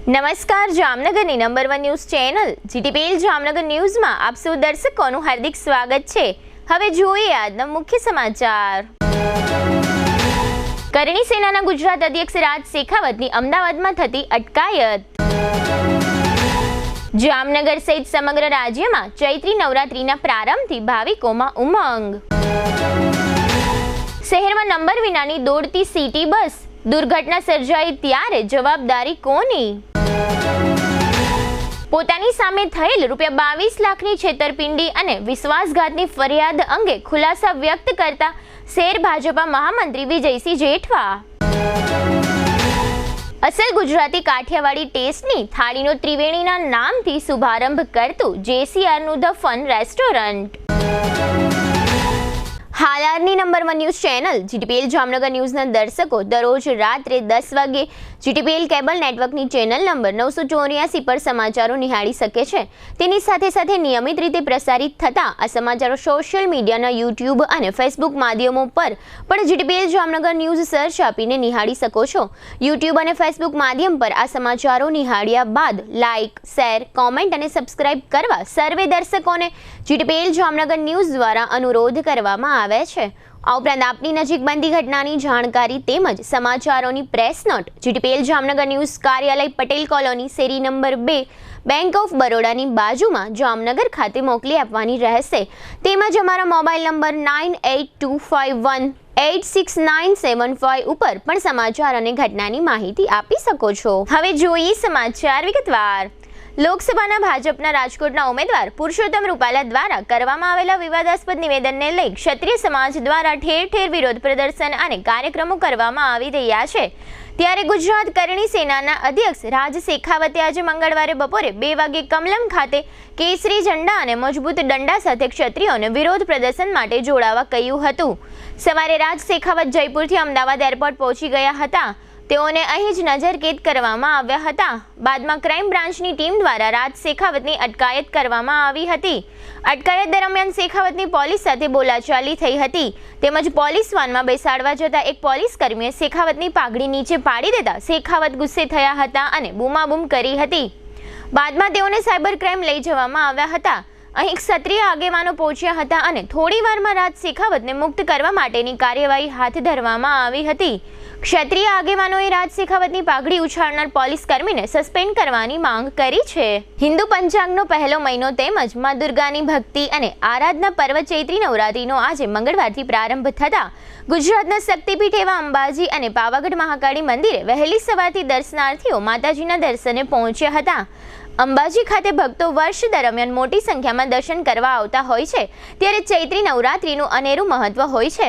નમસ્કાર, જામનગરની number 1 news channel GTPL Jamnagar ન્યૂઝમાં આપ સૌ દર્શકોનું હાર્દિક સ્વાગત છે। હવે જોઈએ આજના મુખ્ય સમાચાર। કરણી સેનાના ગુજરાત અધ્યક્ષ રાજ શેખાવતની અમદાવાદમાં થતી અટકાયત। જામનગર સહિત સમગ્ર રાજ્યમાં ચૈત્રી નવરાત્રીના પ્રારંભથી ભાવિકોમાં ઉમંગ। શહેરમાં નંબર વિનાની દોડતી સિટી બસ, દુર્ઘટના સર્જાઈ ત્યારે જવાબદારી કોની? પોતાની સામે થયેલ ₹22 લાખની છેતરપિંડી અને વિશ્વાસઘાતની ફરિયાદ અંગે ખુલાસા વ્યક્ત કરતા શહેર ભાજપા મહામંત્રી વિજયસિંહ જેઠવા। અસલ ગુજરાતી કાઠિયાવાડી ટેસ્ટની થાળીનો ત્રિવેણીના નામથી શુભારંભ કરતું JCRનું ધ ફન રેસ્ટોરન્ટ। હાલારની number 1 news channel GTPL Jamnagar ન્યૂઝના દર્શકો દરરોજ રાત્રે 10 વાગે જીટીપીએલ કેબલ નેટવર્કની ચેનલ નંબર 984 પર સમાચારો નિહાળી શકે છે। તેની સાથે સાથે નિયમિત રીતે પ્રસારિત થતા આ સમાચારો સોશિયલ મીડિયાના યુટ્યુબ અને ફેસબુક માધ્યમો પર પણ જીટીપીએલ જામનગર ન્યૂઝ સર્ચ આપીને નિહાળી શકો છો। યુટ્યુબ અને ફેસબુક માધ્યમ પર આ સમાચારો નિહાળ્યા બાદ લાઇક, શેર, કોમેન્ટ અને સબસ્ક્રાઇબ કરવા સર્વે દર્શકોને જીટીપીએલ જામનગર ન્યૂઝ દ્વારા અનુરોધ કરવામાં આવે છે। આ ઉપરાંત આપની નજીક બનતી ઘટનાની જાણકારી તેમજ સમાચારોની press note GTPL Jamnagar news કાર્યાલય પટેલ કોલોની શેરી નંબર 2 બેંક ઓફ બરોડાની બાજુમાં જામનગર ખાતે મોકલી આપવાની રહેશે। તેમજ અમારા મોબાઈલ નંબર 9825186975 ઉપર પણ સમાચાર અને ઘટનાની માહિતી આપી શકો છો। હવે જોઈએ સમાચાર વિગતવાર। લોકસભાના ભાજપના રાજકોટના ઉમેદવાર પુરુષોત્તમ રૂપાલા દ્વારા કરવામાં આવેલા વિવાદાસ્પદ નિવેદનને લઈ ક્ષત્રિય સમાજ દ્વારા ઠેર ઠેર વિરોધ પ્રદર્શન અને કાર્યક્રમો કરવામાં આવી રહ્યા છે। ત્યારે ગુજરાત કરણી સેનાના અધ્યક્ષ રાજ શેખાવતે આજે મંગળવારે બપોરે 2 વાગે કમલમ ખાતે કેસરી ઝંડા અને મજબૂત દંડા સાથે ક્ષત્રિયોને વિરોધ પ્રદર્શન માટે જોડાવા કહ્યું હતું। સવારે રાજ શેખાવત જયપુરથી અમદાવાદ એરપોર્ટ પહોંચી ગયા હતા। તેઓને અહીં જ નજરકેદ કરવામાં આવ્યા હતા। બાદમાં ક્રાઇમ બ્રાન્ચની ટીમ દ્વારા રાજ શેખાવતની અટકાયત કરવામાં આવી હતી। અટકાયત દરમિયાન શેખાવતની પોલીસ સાથે બોલાચાલી થઈ હતી। તેમજ પોલીસ વાનમાં બેસાડવા જતા એક પોલીસ કર્મીએ શેખાવતની પાઘડી નીચે પાડી દેતા શેખાવત ગુસ્સે થયા હતા અને બૂમાબૂમ કરી હતી। બાદમાં તેઓને સાયબર ક્રાઇમ લઈ જવામાં આવ્યા હતા। અહીં ક્ષત્રિય આગેવાનો પહોંચ્યા હતા અને થોડી વારમાં રાજ શેખાવતને મુક્ત કરવા માટેની કાર્યવાહી હાથ ધરવામાં આવી હતી। ક્ષત્રિય આગેવાનોએ રાજ શેખાવતની પાઘડી ઉછાળનાર પોલીસ કર્મીને સસ્પેન્ડ કરવાની માંગ કરી છે। હિન્દુ પંચાંગનો પહેલો મહિનો તેમજ મા દુર્ગાની ભક્તિ અને આરાધના પર્વ ચૈત્રી નવરાત્રીનો આજે મંગળવારથી પ્રારંભ થતા ગુજરાતના શક્તિપીઠ એવા અંબાજી અને પાવાગઢ મહાકાળી મંદિરે વહેલી સવારથી દર્શનાર્થીઓ માતાજીના દર્શને પહોંચ્યા હતા। અંબાજી ખાતે ભક્તો વર્ષ દરમિયાન મોટી સંખ્યામાં દર્શન કરવા આવતા હોય છે, ત્યારે ચૈત્રી નવરાત્રીનું અનેરું મહત્વ હોય છે।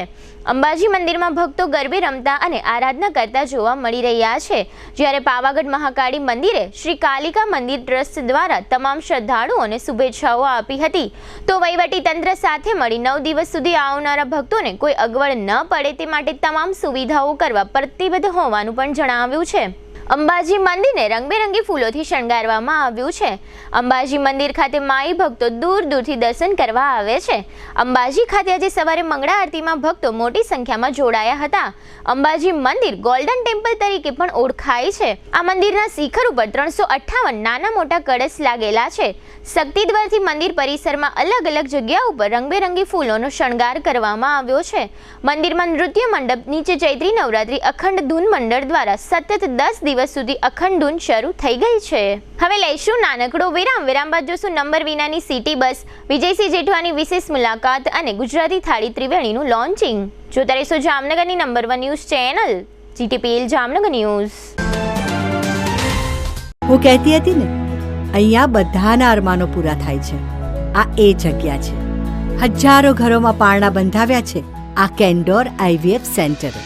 અંબાજી મંદિરમાં ભક્તો ગરબે રમતા અને આરાધના કરતા જોવા મળી રહ્યા છે, જ્યારે પાવાગઢ મહાકાળી મંદિરે શ્રી કાલિકા મંદિર ટ્રસ્ટ દ્વારા તમામ શ્રદ્ધાળુઓને શુભેચ્છાઓ આપી હતી। તો વહીવટી તંત્ર સાથે મળી 9 દિવસ સુધી આવનારા ભક્તોને કોઈ અગવડ ન પડે તે માટે તમામ સુવિધાઓ કરવા પ્રતિબદ્ધ હોવાનું પણ જણાવ્યું છે। અંબાજી મંદિરને રંગબેરંગી ફૂલોથી શણગારવામાં આવ્યું છે। અંબાજી મંદિર ખાતે માઈ ભક્તો દૂર દૂરથી દર્શન કરવા આવે છે। અંબાજી ખાતે આજે સવારે મંગળા આરતીમાં ભક્તો મોટી સંખ્યામાં જોડાયા હતા। અંબાજી મંદિર ગોલ્ડન ટેમ્પલ તરીકે પણ ઓળખાય છે। આ મંદિરના શિખર ઉપર 358 નાના મોટા કળશ લાગેલા છે। શક્તિદ્વારથી મંદિર પરિસરમાં અલગ અલગ જગ્યા ઉપર રંગબેરંગી ફૂલોનો શણગાર કરવામાં આવ્યો છે। મંદિરમાં નૃત્ય મંડપ નીચે ચૈત્રી નવરાત્રી અખંડ ધૂન મંડળ દ્વારા સતત 10 દિવસ સુધી અખંડ ધૂન શરૂ થઈ ગઈ છે। હવે લઈશું નાનકડો વિરામ બાદ જોશું નંબર વિનાની સિટી બસ, વિજયસિંહ જેઠવાની વિશેષ મુલાકાત અને ગુજરાતી થાળી ત્રિવેણીનું લોન્ચિંગ। જોતા રહીશું જામનગરની number 1 news channel GTPL Jamnagar news. હું કહેતી હતી ને, અહીંયા બધાના અરમાનો પૂરા થાય છે। આ એ જગ્યા છે। હજારો ઘરોમાં પારણા બંધાવ્યા છે આ કેન્ડોર IVF સેન્ટરે।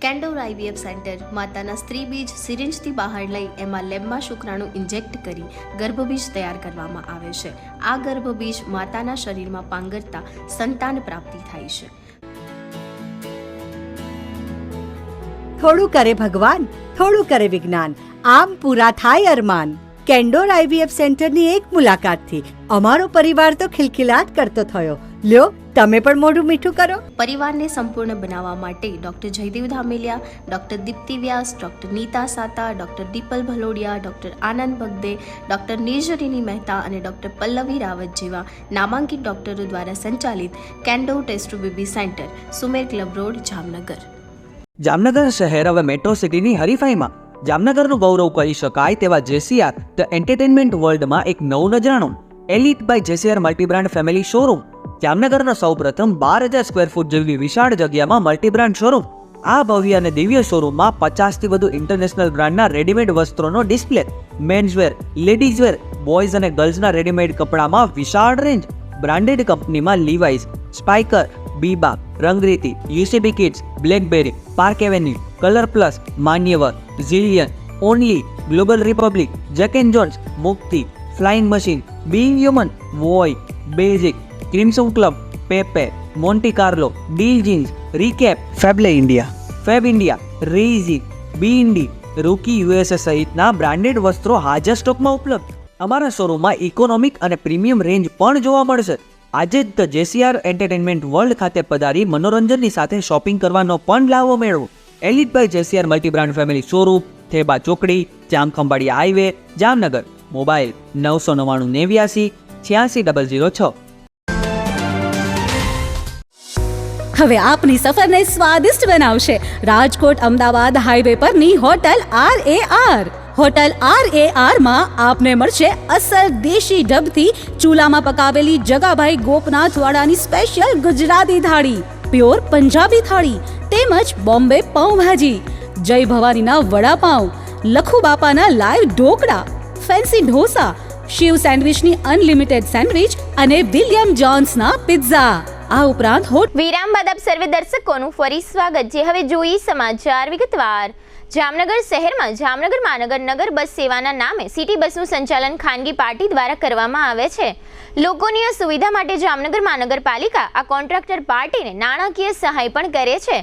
કેન્ડોર IVF સેન્ટર માતાના સ્ત્રી બીજ સિરિંજથી બહાર લઈ એમાં લેબમાં શુક્રાણુ ઇન્જેક્ટ કરી ગર્ભબીજ તૈયાર કરવામાં આવે છે। આ ગર્ભબીજ માતાના શરીરમાં પાંગરતા સંતાન પ્રાપ્તિ થાય છે। થોડું કરે ભગવાન, થોડું કરે વિજ્ઞાન, આમ પૂરા થાય અરમાન। કેન્ડોર IVF સેન્ટરની એક મુલાકાતથી અમારો પરિવાર તો ખિલખિલાટ કરતો થયો। લ્યો તમે પણ મોઢું મીઠું કરો. પરિવારને સંપૂર્ણ બનાવવા માટે doctor Jaydev Dhameliya, doctor Dipti Vyas, doctor Nita Sata, doctor Dipal Bhalodiya, doctor Anand Bagde, doctor નિર્જરીની મહેતા અને ડૉક્ટર પલ્લવી રાવત જેવા નામાંકિત ડૉક્ટરો દ્વારા સંચાલિત Candor test baby centre, Sumer club road, Jamnagar. Jamnagar શહેર હવે મેટ્રો સિટીની હરીફાઈમાં. જામનગરનું ગૌરવ કરી શકાય તેવા જેસીઆર ધ એન્ટરટેનમેન્ટ વર્લ્ડમાં એક નવું નજરાણું elite by જેસીઆર multi brand family showroom. જામનગરના સૌપ્રથમ 12,000 સ્ક્વેર ફૂટ જેવી વિશાળ જગ્યામાં મલ્ટીબ્રાન્ડ શોરૂમ. આ ભવ્ય અને દિવ્ય શોરૂમમાં 50થી વધુ ઇન્ટરનેશનલ બ્રાન્ડના રેડીમેડ વસ્ત્રોનો ડિસ્પ્લે, મેન્સવેર, લેડીઝવેર, બોયઝ અને ગર્લ્સના રેડીમેડ કપડામાં વિશાળ રેન્જ. બ્રાન્ડેડ કંપનીમાં Levi's, Spykar, Biba, Rangriti, UCB kids, Blackberrys, Park Avenue, Colour Plus, Manyavar, Zillion, Only, Global Republic, Jack and Jones, Mukti, Flying Machine, Being Human, Voi, Basic, Crimson Club, Pepe, Monte Carlo, Deal Jeans, Recap, Fable India, Fab India, રેઝી, બી ઇન્ડી, Rookie USA સહિતના branded વસ્ત્રો હાજર સ્ટોકમાં ઉપલબ્ધ. અમારા શોરૂમમાં ઇકોનોમિક અને પ્રીમિયમ રેન્જ પણ જોવા મળશે. આજે જ ધ જેસીઆર એન્ટરટેનમેન્ટ વર્લ્ડ ખાતે પધારી મનોરંજનની સાથે શોપિંગ કરવાનો પણ લાવો મેળવો. Elite by જેસીઆર multi brand family showroom, Theba ચોકડી, જામખંભાળિયા હાઈવે, જામનગર. મોબાઈલ 999 89 86 006. હવે આપની સફરને સ્વાદિષ્ટ બનાવશે રાજકોટ અમદાવાદ હાઈવે પરની હોટલ RAR. હોટલ RAR માં આપને મળશે અસલ દેશી ઢબથી ચૂલામાં પકાવેલી જગાભાઈ ગોપનાથવાળાની સ્પેશિયલ ગુજરાતી થાળી, પ્યોર પંજાબી થાળી તેમજ બોમ્બે પાઉંભાજી, જય ભવાનીના વડાપાઉં, લખુ બાપાના લાઈવ ઢોકળા, ફેન્સી ઢોસા, શિવ સેન્ડવિચની અનલિમિટેડ સેન્ડવિચ અને વિલિયમ જોન્સના પિઝા. આ ઉપરાંત વિરામ બાદ આપ સર્વે દર્શકોનું ફરી સ્વાગત છે. હવે જોઈએ સમાચાર વિગતવાર. જામનગર શહેરમાં જામનગર મહાનગર નગર બસ સેવાના નામે સિટી બસનું સંચાલન ખાનગી પાર્ટી દ્વારા કરવામાં આવે છે. લોકોની સુવિધા માટે જામનગર મહાનગરપાલિકા આ કોન્ટ્રાક્ટર પાર્ટીને નાણાકીય સહાય પણ કરે છે.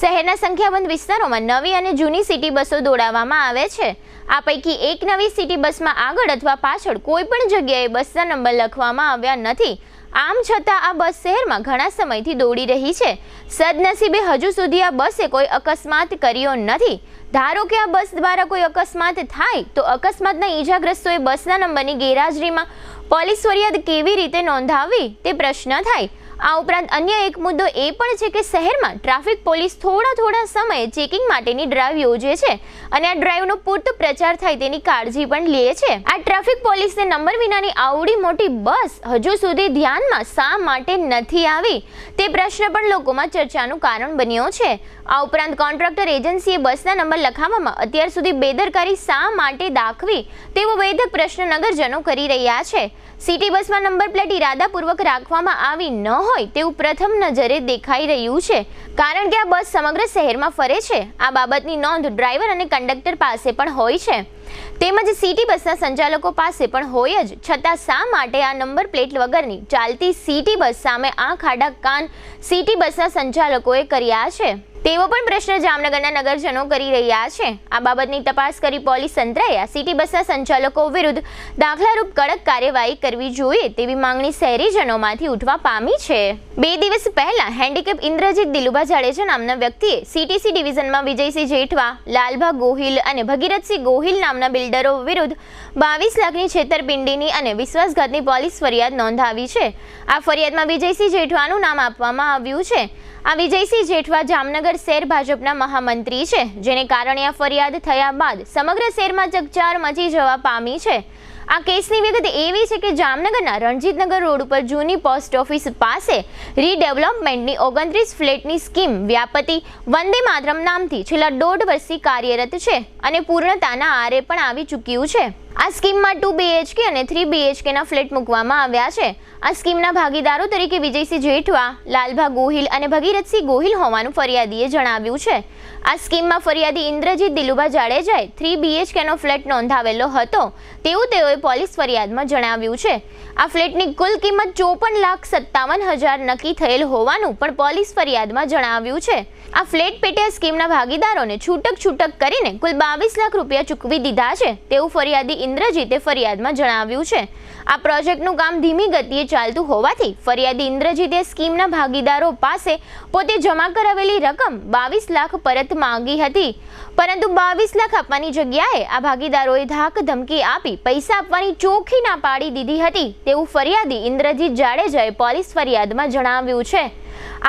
શહેરના સંખ્યાબંધ વિસ્તારોમાં નવી અને જૂની સિટી બસો દોડાવવામાં આવે છે. આ પૈકી એક નવી સિટી બસમાં આગળ અથવા પાછળ કોઈ પણ જગ્યાએ બસના નંબર લખવામાં આવ્યા નથી. આમ છતાં આ બસ શહેરમાં ઘણા સમયથી દોડી રહી છે. સદનસીબે હજુ સુધી આ બસે કોઈ અકસ્માત કર્યો નથી. ધારો કે આ બસ દ્વારા કોઈ અકસ્માત થાય તો અકસ્માતના ઈજાગ્રસ્તોએ બસના નંબરની ગેરહાજરીમાં પોલીસ ફરિયાદ કેવી રીતે નોંધાવવી તે પ્રશ્ન થાય. આ ઉપરાંત અન્ય એક મુદ્દો એ પણ છે કે શહેરમાં ટ્રાફિક પોલીસ થોડા સમયે ચેકિંગ માટેની ડ્રાઈવ યોજે છે અને આ ડ્રાઈવનો પૂરતો પ્રચાર થાય તેની કાળજી પણ લે છે. આ ટ્રાફિક પોલીસને નંબર વિનાની આવડી મોટી બસ હજુ સુધી ધ્યાનમાં શા માટે નથી આવી તે પ્રશ્ન પણ લોકોમાં ચર્ચાનું કારણ બન્યો છે. આ ઉપરાંત કોન્ટ્રાક્ટર એજન્સીએ બસના નંબર લખાવવામાં અત્યાર સુધી બેદરકારી શા માટે દાખવી તેવો વેધક પ્રશ્ન નગરજનો કરી રહ્યા છે. સિટી બસમાં નંબર પ્લેટ ઇરાદાપૂર્વક રાખવામાં આવી ન હોય તેવું પ્રથમ નજરે દેખાઈ રહ્યું છે, કારણ કે આ બસ સમગ્ર શહેરમાં ફરે છે. આ બાબતની નોંધ ડ્રાઈવર અને કંડક્ટર પાસે પણ હોય છે તેમજ સિટી બસના સંચાલકો પાસે પણ હોય જ. છતાં શા માટે આ નંબર પ્લેટ વગરની ચાલતી સિટી બસ સામે આંખ આડા કાન સિટી બસના સંચાલકોએ કર્યા છે તેવો પણ પ્રશ્ન જામનગરના નગરજનો કરી રહ્યા છે. આ બાબતની તપાસ કરી પોલીસ તંત્રએ આ સિટી બસના સંચાલકો વિરુદ્ધ દાખલારૂપ કડક કાર્યવાહી કરવી જોઈએ તેવી માંગણી શહેરીજનોમાંથી ઉઠવા પામી છે. 2 દિવસ પહેલા હેન્ડીકેપ ઇન્દ્રજીત દિલુભા જાડેજા નામના વ્યક્તિએ CTC ડિવિઝનમાં વિજયસિંહ જેઠવા, લાલભા ગોહિલ અને ભગીરથસિંહ ગોહિલ નામના બિલ્ડરો વિરુદ્ધ 22 લાખની છેતરપિંડીની અને વિશ્વાસઘાતની પોલીસ ફરિયાદ નોંધાવી છે. આ ફરિયાદમાં વિજયસિંહ જેઠવાનું નામ આપવામાં આવ્યું છે. આ વિજયસિંહ જેઠવા જામનગર શહેર ભાજપના મહામંત્રી છે, જેને કારણે આ ફરિયાદ થયા બાદ સમગ્ર શહેરમાં ચકચાર મચી જવા પામી છે. આ કેસની વિગત એવી છે કે જામનગરના રણજીતનગર રોડ ઉપર જૂની પોસ્ટ ઓફિસ પાસે રીડેવલપમેન્ટની 29 ફ્લેટની સ્કીમ વ્યાપતી વંદે માતરમ નામથી છેલ્લા 1.5 વર્ષથી કાર્યરત છે અને પૂર્ણતાના આરે પણ આવી ચૂક્યું છે. આ સ્કીમમાં 2 BHK અને 3 BHKના ફ્લેટ મૂકવામાં આવ્યા છે. આ સ્કીમના ભાગીદારો તરીકે વિજયસિંહ જેઠવા, લાલભા ગોહિલ અને ભગીરથસિંહ ગોહિલ હોવાનું ફરિયાદીએ જણાવ્યું છે. આ સ્કીમમાં ફરિયાદી ઇન્દ્રજીત દિલુભા જાડેજાએ 3 BHKનો ફ્લેટ નોંધાવેલો હતો તેવું તેઓએ પોલીસ ફરિયાદમાં જણાવ્યું છે. આ ફ્લેટની કુલ કિંમત 54,57,000 નક્કી થયેલ હોવાનું પણ પોલીસ ફરિયાદમાં જણાવ્યું છે. આ ફ્લેટ પેટે સ્કીમના ભાગીદારોને છૂટક કરીને કુલ 22 લાખ રૂપિયા ચૂકવી દીધા છે તેવું ફરિયાદી ઇન્દ્રજીતે ફરિયાદમાં જણાવ્યું છે. આ પ્રોજેક્ટનું કામ ધીમી ગતિએ ચાલતું હોવાથી ફરિયાદી ઇન્દ્રજીતે સ્કીમના ભાગીદારો પાસે પોતે જમા કરાવેલી રકમ 22 લાખ પરત માંગી હતી, પરંતુ 22 લાખ આપવાની જગ્યાએ આ ભાગીદારોએ ધાક ધમકી આપી પૈસા આપવાની ચોખ્ખી ના પાડી દીધી હતી તેવું ફરિયાદી ઇન્દ્રજીત જાડેજાએ પોલીસ ફરિયાદમાં જણાવ્યું છે.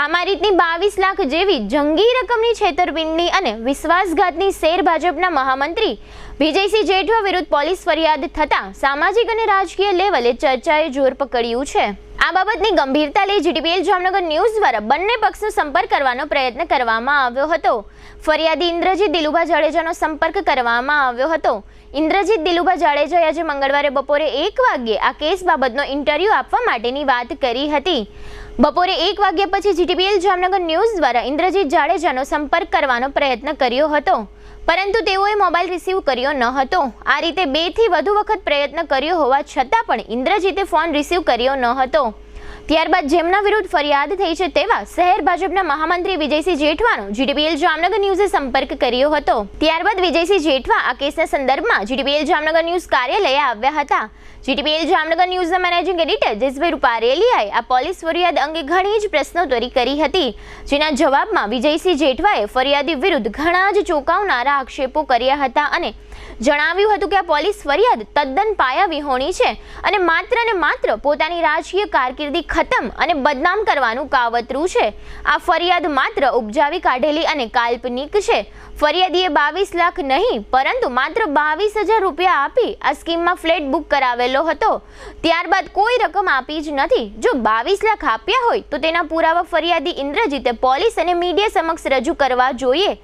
આમાં રીતની 22 લાખ જેવી જંગી રકમની છેતરપિંડી અને વિશ્વાસઘાતની શેર ભાજપના મહામંત્રી વિજયસિંહ જેઠવા વિરુદ્ધ પોલીસ ફરિયાદ થતાં સામાજિક અને રાજકીય લેવલે ચર્ચાએ જોર પકડ્યું છે. આ બાબતની ગંભીરતા લઈ જીટીપીએલ જામનગર ન્યૂઝ દ્વારા બંને પક્ષનો સંપર્ક કરવાનો પ્રયત્ન કરવામાં આવ્યો હતો. ફરિયાદી ઇન્દ્રજીત દિલુભા જાડેજાનો સંપર્ક કરવામાં આવ્યો હતો. ઇન્દ્રજીત દિલુભા જાડેજાએ આજે મંગળવારે બપોરે 1 વાગ્યે આ કેસ બાબતનો ઇન્ટરવ્યૂ આપવા માટેની વાત કરી હતી. બપોરે 1 વાગ્યા પછી જીટીપીએલ જામનગર ન્યૂઝ દ્વારા ઇન્દ્રજીત જાડેજાનો સંપર્ક કરવાનો પ્રયત્ન કર્યો હતો, પરંતુ તેઓએ મોબાઈલ રિસીવ કર્યો ન હતો. આ રીતે 2 થી વધુ વખત પ્રયત્ન કર્યો હોવા છતાં પણ ઇન્દ્રજીતે ફોન રિસીવ કર્યો ન હતો. ત્યારબાદ જેમના વિરુદ્ધ ફરિયાદ થઈ છે તેવા શહેર ભાજપના મહામંત્રી વિજયસિંહ જેઠવાનો જીટીપીએલ જામનગર ન્યૂઝે સંપર્ક કર્યો હતો. ત્યારબાદ વિજયસિંહ જેઠવા આ કેસના સંદર્ભમાં જીટીપીએલ જામનગર ન્યૂઝ કાર્યાલયે આવ્યા હતા. જીટીપીએલ જામનગર ન્યૂઝના મેનેજિંગ એડિટર જયેશભાઈ રૂપારેલિયાએ આ પોલીસ ફરિયાદ અંગે ઘણી જ પ્રશ્નોત્તરી કરી હતી, જેના જવાબમાં વિજયસિંહ જેઠવાએ ફરિયાદી વિરુદ્ધ ઘણા જ ચોંકાવનારા આક્ષેપો કર્યા હતા અને જણાવ્યું હતું કે આ પોલીસ ફરિયાદ તદ્દન પાયાવિહોણી છે અને માત્ર પોતાની રાજકીય કારકિર્દી ખતમ અને બદનામ કરવાનું કાવતરું છે. આ ફરિયાદ માત્ર ઉપજાવી કાઢેલી અને કાલ્પનિક છે. ફરિયાદીએ 22 લાખ નહીં પરંતુ માત્ર 22,000 રૂપિયા આપી આ સ્કીમમાં ફ્લેટ બુક કરાવેલો હતો. ત્યારબાદ કોઈ રકમ આપી જ નથી. જો 22 લાખ આપ્યા હોય તો તેના પુરાવા ફરિયાદી ઇન્દ્રજીતે પોલીસ અને મીડિયા સમક્ષ રજૂ કરવા જોઈએ.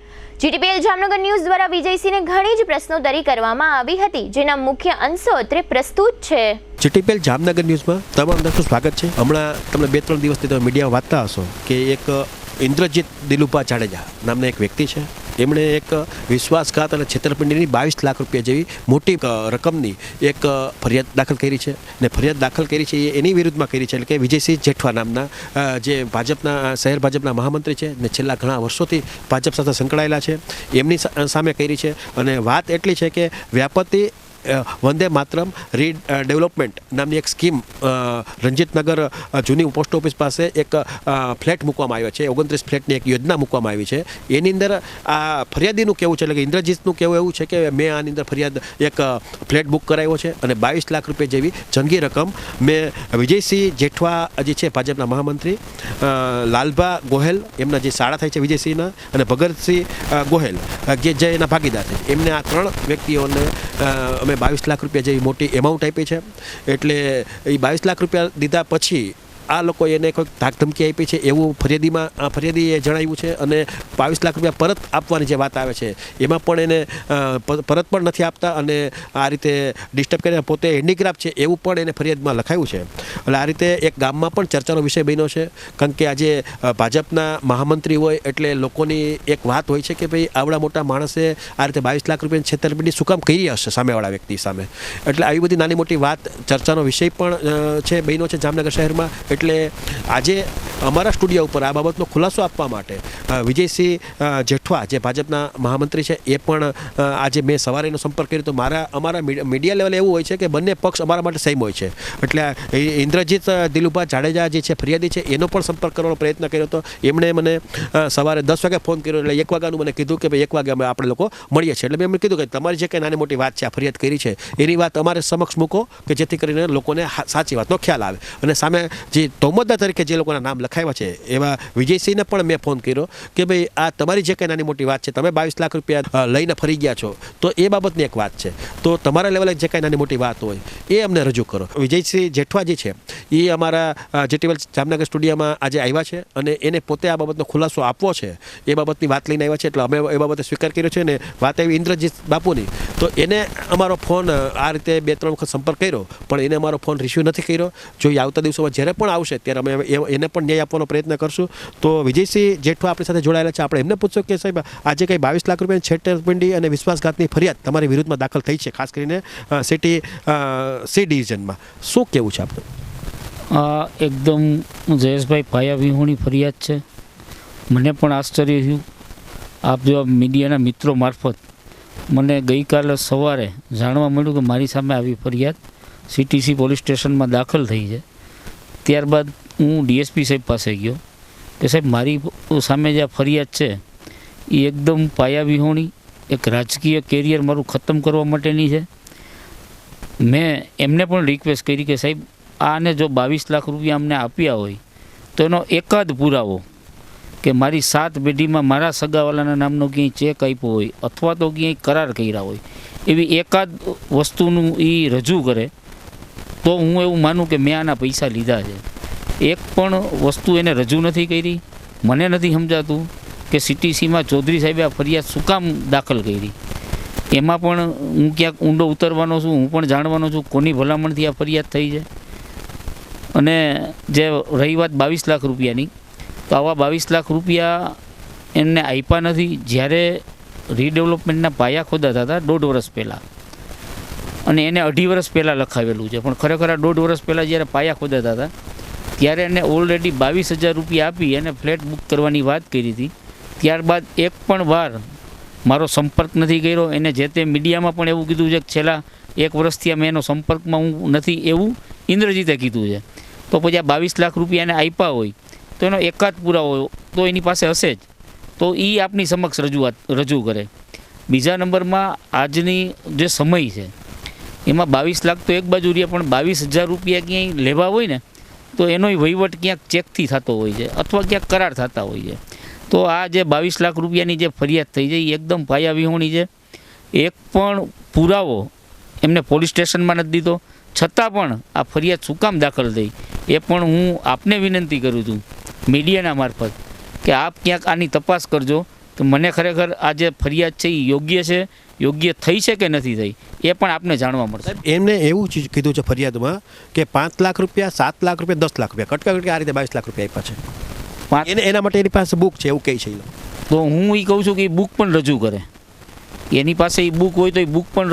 જીટીપીએલ જામનગર ન્યૂઝ દ્વારા વિજયસિંહને ઘણી જ પ્રશ્નોત્તરી કરવામાં આવી હતી, જેના મુખ્ય અંશો અત્રે પ્રસ્તુત છે. જીટીપીએલ જામનગર ન્યૂઝમાં તમારું દર્શકનું સ્વાગત છે. હમણાં તમને 2-3 દિવસથી તમે મીડિયા વાંચતા હશો કે એક ઇન્દ્રજીત દિલુભા જાડેજા નામના એક વ્યક્તિ છે. એમણે એક વિશ્વાસઘાત અને છેતરપિંડીની 22 લાખ રૂપિયા જેવી મોટી રકમની એક ફરિયાદ દાખલ કરી છે. ને ફરિયાદ દાખલ કરી છે એ એની વિરુદ્ધમાં કરી છે, એટલે કે વિજયસિંહ જેઠવા નામના જે ભાજપના શહેર ભાજપના મહામંત્રી છે ને છેલ્લા ઘણા વર્ષોથી ભાજપ સાથે સંકળાયેલા છે, એમની સામે કરી છે. અને વાત એટલી છે કે વ્યાપતી વંદે માતરમ રીડેવલપમેન્ટ નામની એક સ્કીમ રંજીતનગર જૂની પોસ્ટ ઓફિસ પાસે એક ફ્લેટ મૂકવામાં આવ્યો છે. 29 ફ્લેટની એક યોજના મૂકવામાં આવી છે. એની અંદર આ ફરિયાદીનું કહેવું છે, એટલે કે ઇન્દ્રજીતનું કહેવું એવું છે કે મેં આની અંદર ફરિયાદ એક ફ્લેટ બુક કરાવ્યો છે અને 22 લાખ રૂપિયા જેવી જંગી રકમ મેં વિજયસિંહ જેઠવા જે છે ભાજપના મહામંત્રી, લાલભા ગોહેલ એમના જે શાળા થાય છે વિજયસિંહના, અને ભગતસિંહ ગોહેલ જે એના ભાગીદાર છે, એમને આ 3 વ્યક્તિઓને અમે 22 લાખ રૂપિયા જેવી મોટી એમાઉન્ટ આપી છે. એટલે એ 22 લાખ રૂપિયા દીધા પછી આ લોકો એને કોઈક ધાકધમકી આપી છે એવું ફરિયાદીએ જણાવ્યું છે. અને 22 લાખ રૂપિયા પરત આપવાની જે વાત આવે છે એમાં પણ એને પરત પણ નથી આપતા અને આ રીતે ડિસ્ટર્બ કરીને પોતે હેન્ડીક્રાફ્ટ છે એવું પણ એને ફરિયાદમાં લખાયું છે. એટલે આ રીતે એક ગામમાં પણ ચર્ચાનો વિષય બન્યો છે, કારણ કે આજે ભાજપના મહામંત્રી હોય એટલે લોકોની એક વાત હોય છે કે ભાઈ આવડા મોટા માણસે આ રીતે 22 લાખ રૂપિયાની છેતરપિંડી શું કામ કરી હશે સામેવાળા વ્યક્તિ સામે. એટલે આવી બધી નાની મોટી વાત ચર્ચાનો વિષય પણ છે બન્યો છે જામનગર શહેરમાં. એટલે આજે અમારા સ્ટુડિયો ઉપર આ બાબતનો ખુલાસો આપવા માટે વિજયસિંહ જેઠવા જે ભાજપના મહામંત્રી છે એ પણ આજે મેં સવારે એનો સંપર્ક કર્યો તો અમારા મીડિયા લેવલે એવું હોય છે કે બંને પક્ષ અમારા માટે સેમ હોય છે. એટલે ઇન્દ્રજીત દિલુભા જાડેજા જે છે ફરિયાદી છે એનો પણ સંપર્ક કરવાનો પ્રયત્ન કર્યો હતો. એમણે મને સવારે 10 વાગે ફોન કર્યો, એટલે 1 વાગ્યાનું મને કીધું કે ભાઈ 1 વાગે આપણે લોકો મળીએ છીએ. એટલે મેં એમને કીધું કે તમારી જે કંઈ નાની મોટી વાત છે આ ફરિયાદ કરી છે એની વાત અમારે સમક્ષ મૂકો કે જેથી કરીને લોકોને સાચી વાતનો ખ્યાલ આવે. અને સામે જે તોમતદાર તરીકે જે લોકોના નામ લખાવ્યા છે એવા વિજયસિંહને પણ મેં ફોન કર્યો કે ભાઈ આ તમારી જે કંઈ નાની મોટી વાત છે, તમે 22 લાખ રૂપિયા લઈને ફરી ગયા છો તો એ બાબતની એક વાત છે, તો તમારા લેવલે જે કંઈ નાની મોટી વાત હોય એ અમને રજૂ કરો. વિજયસિંહ જેઠવા જે છે એ અમારા જીટીપીએલ જામનગર સ્ટુડિયોમાં આજે આવ્યા છે અને એને પોતે આ બાબતનો ખુલાસો આપવો છે એ બાબતની વાત લઈને આવ્યા છે. એટલે અમે એ બાબતે સ્વીકાર કર્યો છે. અને વાત આવી ઇન્દ્રજીત બાપુની, તો એને અમારો ફોન આ રીતે 2-3 વખત સંપર્ક કર્યો પણ એને અમારો ફોન રિસીવ નથી કર્યો. જો એ આવતા દિવસોમાં જ્યારે પણ આવશે ત્યારે અમે એને પણ ન્યાય આપવાનો પ્રયત્ન કરશું. તો વિજયસિંહ જેઠવા આપણી સાથે જોડાયેલા છે. આપણે એમને પૂછશું કે સાહેબ આજે કંઈ 22 લાખ રૂપિયાની છેતરપિંડી અને વિશ્વાસઘાતની ફરિયાદ તમારી વિરુદ્ધમાં દાખલ થઈ છે, ખાસ કરીને સિટી સી ડિવિઝનમાં, શું કહેવું છે આપનું? આ એકદમ જયેશભાઈ પાયા વિહોણી ફરિયાદ છે. મને પણ આશ્ચર્ય થયું. આપ જેવા મીડિયાના મિત્રો મારફત મને ગઈકાલે સવારે જાણવા મળ્યું કે મારી સામે આવી ફરિયાદ CTC પોલીસ સ્ટેશનમાં દાખલ થઈ છે. ત્યારબાદ હું DSP સાહેબ પાસે ગયો કે સાહેબ મારી સામે જે આ ફરિયાદ છે એ એકદમ પાયાવિહોણી એક રાજકીય કેરિયર મારું ખતમ કરવા માટેની છે. મેં એમને પણ રિક્વેસ્ટ કરી કે સાહેબ આને જો 22 લાખ રૂપિયા અમને આપ્યા હોય તો એનો એકાદ પુરાવો કે મારી 7 પેઢીમાં મારા સગાવાલાના નામનો ક્યાંય ચેક આપ્યો હોય અથવા તો ક્યાંય કરાર કર્યા હોય એવી એકાદ વસ્તુનું એ રજૂ કરે તો હું એવું માનું કે મેં આના પૈસા લીધા છે. એક પણ વસ્તુ એને રજૂ નથી કરી. મને નથી સમજાતું કે CTCમાં ચૌધરી સાહેબે આ ફરિયાદ શું કામ દાખલ કરી. એમાં પણ હું ક્યાંક ઊંડો ઉતરવાનો છું, હું પણ જાણવાનો છું કોની ભલામણથી આ ફરિયાદ થઈ છે. અને જે રહી વાત 22 લાખ રૂપિયાની, તો આવા 22 લાખ રૂપિયા એમને આપ્યા નથી. જ્યારે રીડેવલપમેન્ટના પાયા ખોદાતા હતા 1.5 વર્ષ પહેલાં, અને એને 2.5 વર્ષ પહેલાં લખાવેલું છે, પણ ખરેખર 1.5 વર્ષ પહેલાં જ્યારે પાયા ખોદાતા હતા ત્યારે એને ઓલરેડી 22,000 રૂપિયા આપી અને ફ્લેટ બુક કરવાની વાત કરી હતી. ત્યારબાદ એક પણ વાર મારો સંપર્ક નથી કર્યો. એને જે તે મીડિયામાં પણ એવું કીધું છે કે છેલ્લા 1 વર્ષથી અમે એનો સંપર્કમાં હું નથી, એવું ઇન્દ્રજીતે કીધું છે. તો પછી આ 22 લાખ રૂપિયા એને આપ્યા હોય તો એનો એકાદ પુરાવો તો એની પાસે હશે જ, તો એ આપની સમક્ષ રજૂ કરે. બીજા નંબરમાં આજની જે સમય છે એમાં 22 લાખ તો એક બાજુ રહ્યા, પણ 22,000 રૂપિયા ક્યાંય લેવા હોય ને તો એનોય વહીવટ ક્યાંક ચેકથી થતો હોય છે અથવા ક્યાંક કરાર થતા હોય છે. તો આ જે 22 લાખ રૂપિયાની જે ફરિયાદ થઈ છે એ એકદમ પાયાવિહોણી છે. એક પણ પુરાવો એમને પોલીસ સ્ટેશનમાં નથી દીધો, છતાં પણ આ ફરિયાદ શું કામ દાખલ થઈ એ પણ હું આપને વિનંતી કરું છું મીડિયાના મારફત કે આપ ક્યાંક આની તપાસ કરજો કે મને ખરેખર આ જે ફરિયાદ છે એ યોગ્ય છે, યોગ્ય થઈ છે કે નથી થઈ એ પણ આપને જાણવા મળશે. એમને એવું કીધું છે ફરિયાદમાં કે 5 લાખ રૂપિયા, 7 લાખ રૂપિયા, 10 લાખ રૂપિયા કટકા આ રીતે 22 લાખ રૂપિયા આપ્યા છે. એના માટે એની પાસે બુક છે એવું કહે છે. તો હું એ કહું છું કે એ બુક પણ રજૂ કરે. એની પાસે એ બુક હોય તો એ બુક પણ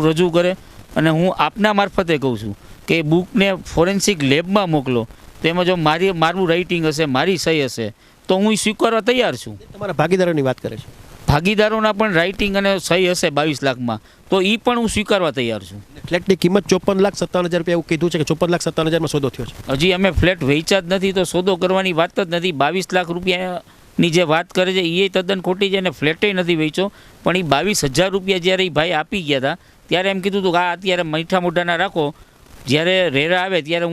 રજૂ કરે. અને હું આપના મારફતે કહું છું કે એ બુકને ફોરેન્સિક લેબમાં મોકલો, તો એમાં જો મારું રાઇટિંગ હશે, મારી સહી હશે તો હું સ્વીકારવા તૈયાર છું. તમારા ભાગીદારોની વાત કરે છે. ભાગીદારોના પણ રાઇટિંગ અને સહી હશે 22 લાખમાં તો એ પણ હું સ્વીકારવા તૈયાર છું. ફ્લેટની કિંમત 54,57,000 રૂપિયા એવું કીધું છે કે 54,57,000માં સોદો થયો છે. હજી અમે ફ્લેટ વેચ્યા જ નથી તો સોદો કરવાની વાત જ નથી. 22 લાખ રૂપિયાની જે વાત કરે છે એ તદ્દન ખોટી છે અને ફ્લેટે નથી વેચ્યો. પણ એ 22,000 રૂપિયા જ્યારે એ ભાઈ આપી ગયા હતા ત્યારે એમ કીધું હતું કે આ અત્યારે મીઠા મોઢાના રાખો, જ્યારે રેરા આવે ત્યારે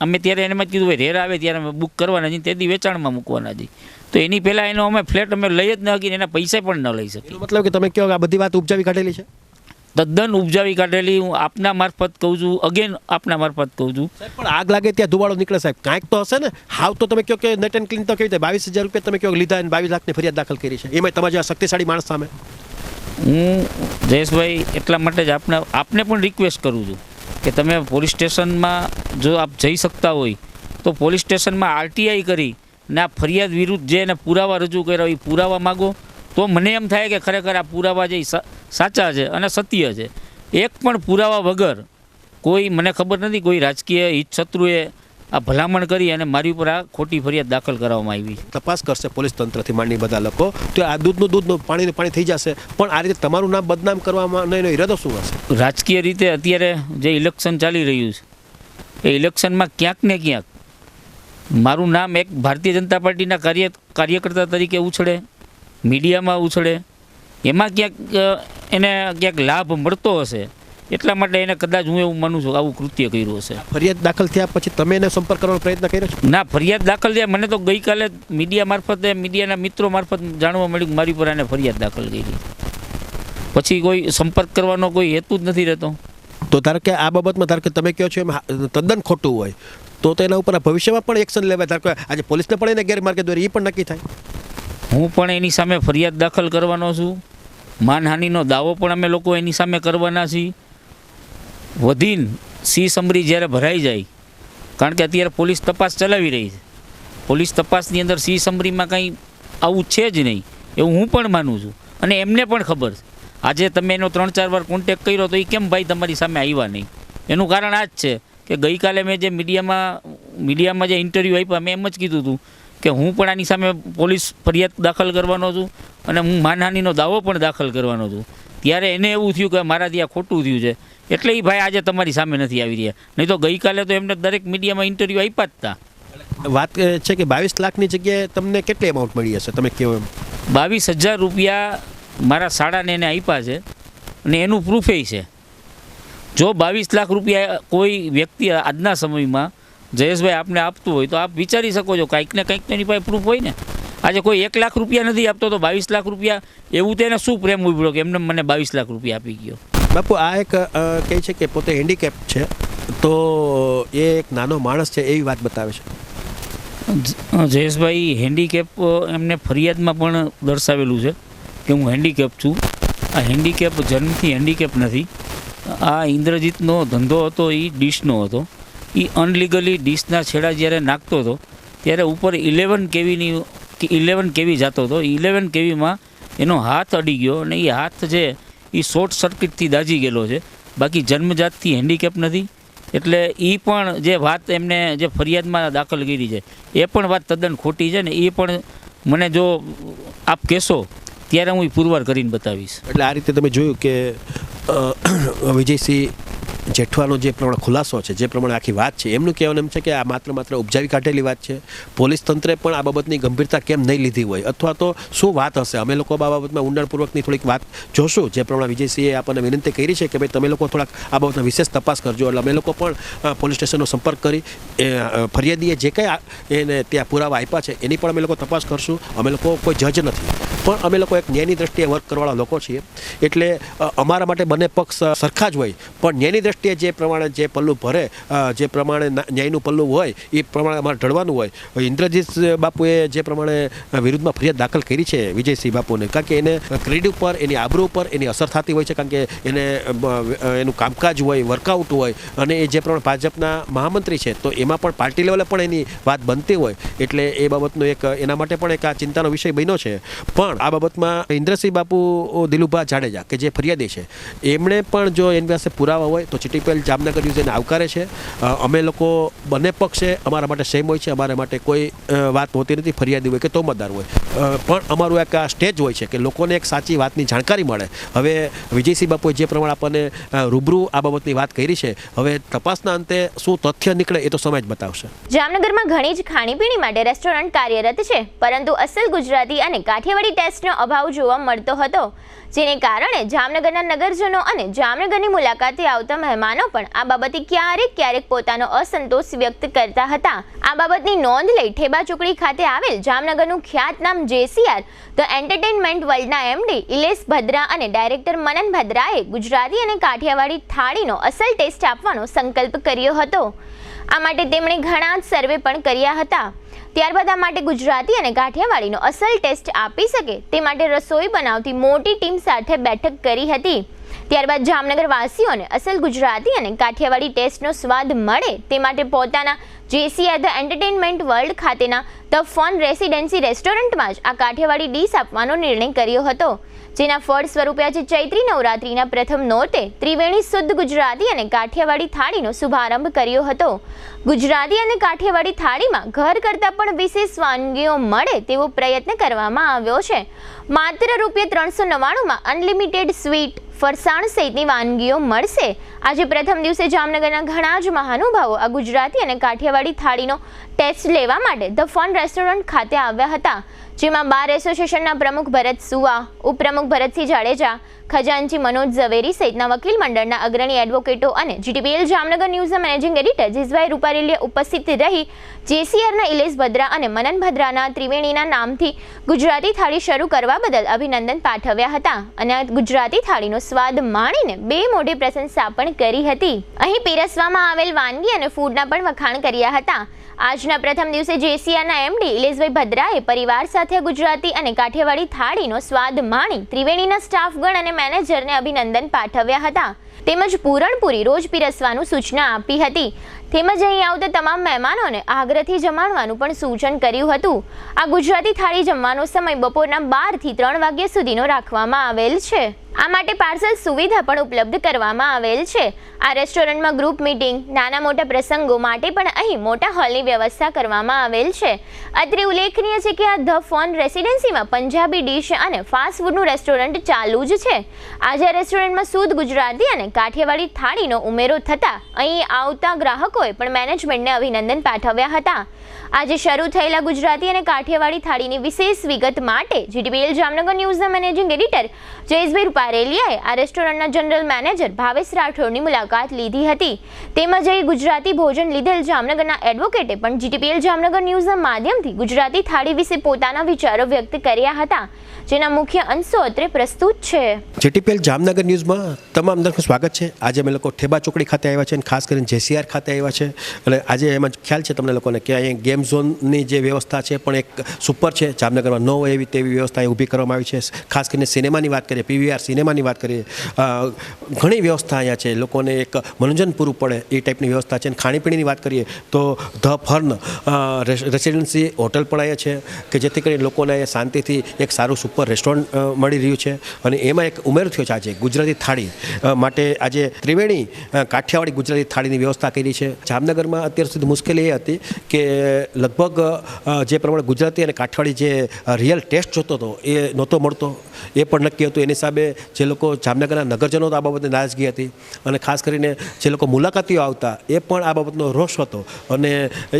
અમે ત્યારે એને જ કીધું ભાઈ રેરા આવે ત્યારે અમે બુક કરવાના છીએ, તેથી વેચાણમાં મૂકવાના છીએ. તો એની પહેલાં એનો અમે ફ્લેટ અમે લઈ જ ન શકીએ, એના પૈસા પણ ન લઈ શકીએ. મતલબ કે તમે કહો કે આ બધી વાત ઉપજાવી કાઢેલી છે? તદ્દન ઉપજાવી કાઢેલી. હું આપના મારફત કહું છું, અગેન આપના મારફત કહું છું. પણ આગ લાગે ત્યાં ધુવાળો નીકળે સાહેબ, કાંઈક તો હશે ને. હાવ તો તમે કહો કે નેટ એન્ડ ક્લીન તો કેવી રીતે 22,000 રૂપિયા તમે કહો લીધા અને 22 લાખની ફરિયાદ દાખલ કરી છે, એમાં તમારા જેવા શક્તિશાળી માણસ સામે. હું જયેશભાઈ એટલા માટે જ આપને પણ રિક્વેસ્ટ કરું છું કે તમે પોલીસ સ્ટેશનમાં જો આપ જઈ શકતા હોય તો પોલીસ સ્ટેશનમાં RTI કરી ને આ ફરિયાદ વિરુદ્ધ જે એને પુરાવા રજૂ કર્યા હોય એ પુરાવા માગો, તો મને એમ થાય કે ખરેખર આ પુરાવા જે સાચા છે અને સત્ય છે. એક પણ પુરાવા વગર કોઈ, મને ખબર નથી કોઈ રાજકીય હિતશત્રુએ આ ભલામણ કરી અને મારી ઉપર આ ખોટી ફરિયાદ દાખલ કરવામાં આવી. તપાસ કરશે પોલીસ તંત્રથી માંડી બધા લોકો, તો આ દૂધનું પાણી થઈ જશે. પણ આ રીતે તમારું નામ બદનામ કરવામાં એનો ઈરાદો શું હશે? રાજકીય રીતે અત્યારે જે ઇલેક્શન ચાલી રહ્યું છે એ ઇલેક્શનમાં ક્યાંક ને ક્યાંક મારું નામ એક ભારતીય જનતા પાર્ટીના કાર્યકર્તા તરીકે ઉછળે, મીડિયામાં ઉછળે, એમાં ક્યાંક એને ક્યાંક લાભ મળતો હશે. એટલા માટે એને કદાચ હું એવું માનું છું આવું કૃત્ય કર્યું હશે. ફરિયાદ દાખલ થયા પછી તમે એને સંપર્ક કરવાનો પ્રયત્ન કર્યો છે? ના, ફરિયાદ દાખલ થયા મને તો ગઈકાલે મીડિયા મારફતે, મીડિયાના મિત્રો મારફત જાણવા મળ્યું કે મારી પર એને ફરિયાદ દાખલ કરી. પછી કોઈ સંપર્ક કરવાનો કોઈ હેતુ જ નથી રહેતો. તો ધારો કે આ બાબતમાં ધારો કે તમે કહો છો એમ તદ્દન ખોટું હોય તો એના ઉપર ભવિષ્યમાં પણ એક્શન લેવાય. ધારો કે આજે પોલીસને પણ એને ગેરમાર્ગે દોરી એ પણ નક્કી થાય. હું પણ એની સામે ફરિયાદ દાખલ કરવાનો છું. માનહાનિનો દાવો પણ અમે લોકો એની સામે કરવાના છીએ. વધીને સી સમરી જ્યારે ભરાઈ જાય, કારણ કે અત્યારે પોલીસ તપાસ ચલાવી રહી છે, પોલીસ તપાસની અંદર સી સમરીમાં કંઈ આવું છે જ નહીં એવું હું પણ માનું છું અને એમને પણ ખબર છે. આજે તમે એનો 3-4 વાર કોન્ટેક્ટ કર્યો તો એ કેમ ભાઈ તમારી સામે આવ્યા નહીં? એનું કારણ આ જ છે કે ગઈકાલે મેં જે મીડિયામાં જે ઇન્ટરવ્યૂ આપ્યા મેં એમ જ કીધું હતું કે હું પણ આની સામે પોલીસ ફરિયાદ દાખલ કરવાનો છું અને હું માનહાનિનો દાવો પણ દાખલ કરવાનો છું. ત્યારે એને એવું થયું કે મારાથી આ ખોટું થયું છે, એટલે એ ભાઈ આજે તમારી સામે નથી આવી રહ્યા. નહીં તો ગઈકાલે તો એમને દરેક મીડિયામાં ઇન્ટરવ્યૂ આપ્યા જ હતા. વાત છે કે 22 લાખની જગ્યાએ તમને કેટલી અમાઉન્ટ મળી હશે, તમે કહો એમ? 22,000 રૂપિયા મારા શાળાને એને આપ્યા છે અને એનું પ્રૂફે છે. જો 22 લાખ રૂપિયા કોઈ વ્યક્તિ આજના સમયમાં જયેશભાઈ આપને આપતું હોય તો આપ વિચારી શકો છો, કંઈક ને કંઈક તો એની પાસે પ્રૂફ હોય ને. આજે કોઈ 1 લાખ રૂપિયા નથી આપતો તો 22 લાખ રૂપિયા, એવું તેને શું પ્રેમ ઉભર્યો કે એમને મને 22 લાખ રૂપિયા આપી ગયો? બાપુ, આ એક કહે છે કે પોતે હેન્ડીકેપ છે, તો એ એક નાનો માણસ છે એવી વાત બતાવે છે. જયેશભાઈ હેન્ડીકેપ એમને ફરિયાદમાં પણ દર્શાવેલું છે કે હું હેન્ડીકેપ છું. આ હેન્ડીકેપ જન્મથી હેન્ડીકેપ નથી. આ ઇન્દ્રજીતનો ધંધો હતો એ ડીશનો હતો. એ અનલીગલી ડીશના છેડા જ્યારે નાખતો હતો ત્યારે ઉપર 11 કેવી જતો હતો. 11 કેવીમાં એનો હાથ અડી ગયો અને એ હાથ છે એ શોર્ટ સર્કિટથી દાઝી ગયેલો છે. બાકી જન્મજાતથી હેન્ડીકેપ નથી. એટલે એ પણ જે વાત એમને જે ફરિયાદમાં દાખલ કરી છે એ પણ વાત તદ્દન ખોટી છે ને. એ પણ મને જો આપ કહેશો ત્યારે હું એ પુરવાર કરીને બતાવીશ. એટલે આ રીતે તમે જોયું કે વિજયસિંહ જેઠવાનો જે પ્રમાણે ખુલાસો છે, જે પ્રમાણે આખી વાત છે, એમનું કહેવાનું એમ છે કે આ માત્ર ઉપજાવી કાઢેલી વાત છે. પોલીસ તંત્રે પણ આ બાબતની ગંભીરતા કેમ નહીં લીધી હોય, અથવા તો શું વાત હશે? અમે લોકો આ બાબતમાં ઊંડાણપૂર્વકની થોડીક વાત જોશું, જે પ્રમાણે વિજયસિંહે આપણને વિનંતી કરી છે કે ભાઈ તમે લોકો થોડાક આ બાબતમાં વિશેષ તપાસ કરજો. એટલે અમે લોકો પણ પોલીસ સ્ટેશનનો સંપર્ક કરી ફરિયાદીએ જે કંઈ એને ત્યાં પુરાવા આપ્યા છે એની પણ અમે લોકો તપાસ કરશું. અમે લોકો કોઈ જજ નથી, પણ અમે લોકો એક ન્યાયની દ્રષ્ટિએ વર્ક કરવાવાળા લોકો છીએ. એટલે અમારા માટે બંને પક્ષ સરખા જ હોય, પણ ન્યાયની દ્રષ્ટિએ જે પ્રમાણે જે પલ્લું ભરે, જે પ્રમાણે ન્યાયનું પલ્લું હોય એ પ્રમાણે અમારે ઢળવાનું હોય. ઇન્દ્રજીત બાપુએ જે પ્રમાણે વિરુદ્ધમાં ફરિયાદ દાખલ કરી છે વિજયસિંહ બાપુને, કારણ કે એને ક્રેડિટ ઉપર, એની આબરૂ ઉપર એની અસર થતી હોય છે, કારણ કે એને એનું કામકાજ હોય, વર્કઆઉટ હોય, અને એ જે પ્રમાણે ભાજપના મહામંત્રી છે તો એમાં પણ પાર્ટી લેવલે પણ એની વાત બનતી હોય. એટલે એ બાબતનો એક એના માટે પણ એક આ ચિંતાનો વિષય બન્યો છે. પણ આ બાબતમાં ઇન્દ્રસિંહ બાપુ દિલુભા જાડેજા કે જે ફરિયાદી છે, એમણે પણ જો એની પાસે પુરાવા હોય તો ચીટીપીએલ જામનગર ન્યૂઝ એને આવકારે છે. અમે લોકો બંને પક્ષે અમારા માટે સેમ હોય છે. અમારા માટે કોઈ વાત હોતી નથી, ફરિયાદી હોય કે તોમતદાર હોય. પણ અમારું એક આ સ્ટેજ હોય છે કે લોકોને એક સાચી વાતની જાણકારી મળે. હવે વિજયસિંહ બાપુએ જે પ્રમાણે આપણને રૂબરૂ આ બાબતની વાત કરી છે, હવે તપાસના અંતે શું તથ્ય નીકળે એ તો સમય જ બતાવશે. જામનગરમાં ઘણી જ ખાણીપીણી માટે રેસ્ટોરન્ટ કાર્યરત છે, પરંતુ અસલ ગુજરાતી અને કાઠિયાવાડી ટેસ્ટનો અભાવ જોવા મળતો હતો, જેને કારણે જામનગરના નગરજનો અને જામનગરની મુલાકાતે આવતા મહેમાનો પણ આ બાબતે ક્યારેક પોતાનો અસંતોષ વ્યક્ત કરતા હતા. આ બાબતની નોંધ લઈ ઠેબા ચોકડી ખાતે આવેલ જામનગરનું ખ્યાતનામ JCR ધ એન્ટરટેનમેન્ટ વર્લ્ડના MD ઇલેશ ભદ્રા અને ડાયરેક્ટર મનન ભદ્રાએ ગુજરાતી અને કાઠિયાવાડી થાળીનો અસલ ટેસ્ટ આપવાનો સંકલ્પ કર્યો હતો. આ માટે તેમણે ઘણા જ સર્વે પણ કર્યા હતા. ત્યારબાદ આ માટે ગુજરાતી અને કાઠિયાવાડીનો અસલ ટેસ્ટ આપી શકે તે માટે રસોઈ બનાવતી મોટી ટીમ સાથે બેઠક કરી હતી. ત્યારબાદ જામનગર વાસીઓને અસલ ગુજરાતી અને કાઠિયાવાડી ટેસ્ટનો સ્વાદ મળે તે માટે પોતાના JCR ધ એન્ટરટેનમેન્ટ વર્લ્ડ ખાતેના ધ ફન રેસિડેન્સી રેસ્ટોરન્ટમાં જ આ કાઠિયાવાડી ડીશ આપવાનો નિર્ણય કર્યો હતો, જેના ફળ સ્વરૂપે આજે ચૈત્રી નવરાત્રિના પ્રથમ નોરતે ત્રિવેણી શુદ્ધ ગુજરાતી અને કાઠિયાવાડી થાળીનો શુભારંભ કર્યો હતો. ગુજરાતી અને કાઠિયાવાડી થાળીમાં ઘર કરતાં પણ વિશેષ વાનગીઓ મળે તેવો પ્રયત્ન કરવામાં આવ્યો છે. માત્ર ₹399માં અનલિમિટેડ સ્વીટ, ફરસાણ સહિતની વાનગીઓ મળશે. આજે પ્રથમ દિવસે જામનગરના ઘણા જ મહાનુભાવો આ ગુજરાતી અને કાઠિયાવાડી થાળીનો ટેસ્ટ લેવા માટે ધ ફન રેસ્ટોરન્ટ ખાતે આવ્યા હતા, જેમાં બાર એસોસિએશનના પ્રમુખ ભરત સુવા, ઉપપ્રમુખ ભરતસિંહ જાડેજા, ખજાનચી મનોજ ઝવેરી સહિતના વકીલ મંડળના અગ્રણી એડવોકેટો અને GTPL જામનગર ન્યૂઝના મેનેજિંગ એડિટર જીસભાઈ રૂપારેલિયા ઉપસ્થિત રહી JCRના ઇલેશ ભદ્રા અને મનન ભદ્રાના ત્રિવેણીના નામથી ગુજરાતી થાળી શરૂ કરવા બદલ અભિનંદન પાઠવ્યા હતા અને આ ગુજરાતી થાળીનો સ્વાદ માણીને બે મોઢે પ્રશંસા પણ કરી હતી. અહીં પીરસવામાં આવેલ વાનગી અને ફૂડના પણ વખાણ કર્યા હતા. આજના પ્રથમ દિવસે JCRના MD ઇલેશભાઈ ભદ્રાએ પરિવાર સાથે ગુજરાતી અને કાઠિયાવાડી થાળીનો સ્વાદ માણી ત્રિવેણીના સ્ટાફગણ અને મેનેજરને અભિનંદન પાઠવ્યા હતા, તેમજ પૂરણપૂરી રોજ પીરસવાનું સૂચના આપી હતી, તેમજ અહીં આવતા તમામ મહેમાનોને આગ્રહથી જમાડવાનું પણ સૂચન કર્યું હતું. આ ગુજરાતી થાળી જમવાનો સમય બપોરના 12 થી 3 વાગ્યા સુધીનો રાખવામાં આવેલ છે. આ માટે પાર્સલ સુવિધા પણ ઉપલબ્ધ કરવામાં આવેલ છે. આ રેસ્ટોરન્ટમાં ગ્રુપ મીટિંગ, નાના મોટા પ્રસંગો માટે પણ અહીં મોટા હોલની વ્યવસ્થા કરવામાં આવેલ છે. અત્રે ઉલ્લેખનીય છે કે આ ધ ફોન રેસિડેન્સીમાં પંજાબી ડીશ અને ફાસ્ટ ફૂડનું રેસ્ટોરન્ટ ચાલુ જ છે. આજે રેસ્ટોરન્ટમાં શુદ્ધ ગુજરાતી અને કાઠિયાવાડી થાળીનો ઉમેરો થતાં અહીં આવતા ગ્રાહકોએ પણ મેનેજમેન્ટને અભિનંદન પાઠવ્યા હતા. આજે શરૂ થયેલા ગુજરાતી અને કાઠિયાવાડી થાળીની વિશેષ વિગત માટે જીટીપીએલ જામનગર ન્યૂઝના મેનેજિંગ એડિટર જયેશભાઈ રૂપારેલિયાએ આ રેસ્ટોરન્ટના જનરલ મેનેજર ભાવેશ રાઠોડની મુલાકાત લીધી હતી. તેમજ અહીં ગુજરાતી ભોજન લીધેલ જામનગરના એડવોકેટે પણ જીટીપીએલ જામનગર ન્યૂઝના માધ્યમથી ગુજરાતી થાળી વિશે પોતાના વિચારો વ્યક્ત કર્યા હતા, જેના મુખ્ય અંશો અત્રે પ્રસ્તુત છે. જીટીપીએલ જામનગર ન્યૂઝમાં તમામ દર્શકોનું સ્વાગત છે. આજે અમે લોકો ઠેબા ચોકડી ખાતે આવ્યા છે અને ખાસ કરીને જેસીઆર ખાતે આવ્યા છે. અને આજે એમાં ખ્યાલ છે તમને લોકોને કે અહીંયા ગેમ ઝોનની જે વ્યવસ્થા છે પણ એક સુપર છે. જામનગરમાં ન હોય તેવી વ્યવસ્થા ઊભી કરવામાં આવી છે. ખાસ કરીને સિનેમાની વાત કરીએ, પીવીઆર સિનેમાની વાત કરીએ, ઘણી વ્યવસ્થા અહીંયા છે. લોકોને એક મનોરંજન પૂરું પડે એ ટાઈપની વ્યવસ્થા છે. અને ખાણીપીણીની વાત કરીએ તો ધ ફર્ન રેસિડેન્સી હોટલ પણ અહીંયા છે કે જેથી કરીને લોકોને અહીંયા શાંતિથી એક સારું સુપર રેસ્ટોરન્ટ મળી રહ્યું છે. અને એમાં એક ઉમેરો થયો છે આજે ગુજરાતી થાળી માટે. આજે ત્રિવેણી કાઠિયાવાડી ગુજરાતી થાળીની વ્યવસ્થા કરી છે. જામનગરમાં અત્યાર સુધી મુશ્કેલી એ હતી કે લગભગ જે પ્રમાણે ગુજરાતી અને કાઠિયાવાડી જે રિયલ ટેસ્ટ જોતો હતો એ નહોતો મળતો. એ પણ નક્કી હતું. એની હિસાબે જે લોકો જામનગરના નગરજનો આ બાબતે નારાજગી હતી. અને ખાસ કરીને જે લોકો મુલાકાતીઓ આવતા એ પણ આ બાબતનો રોષ હતો અને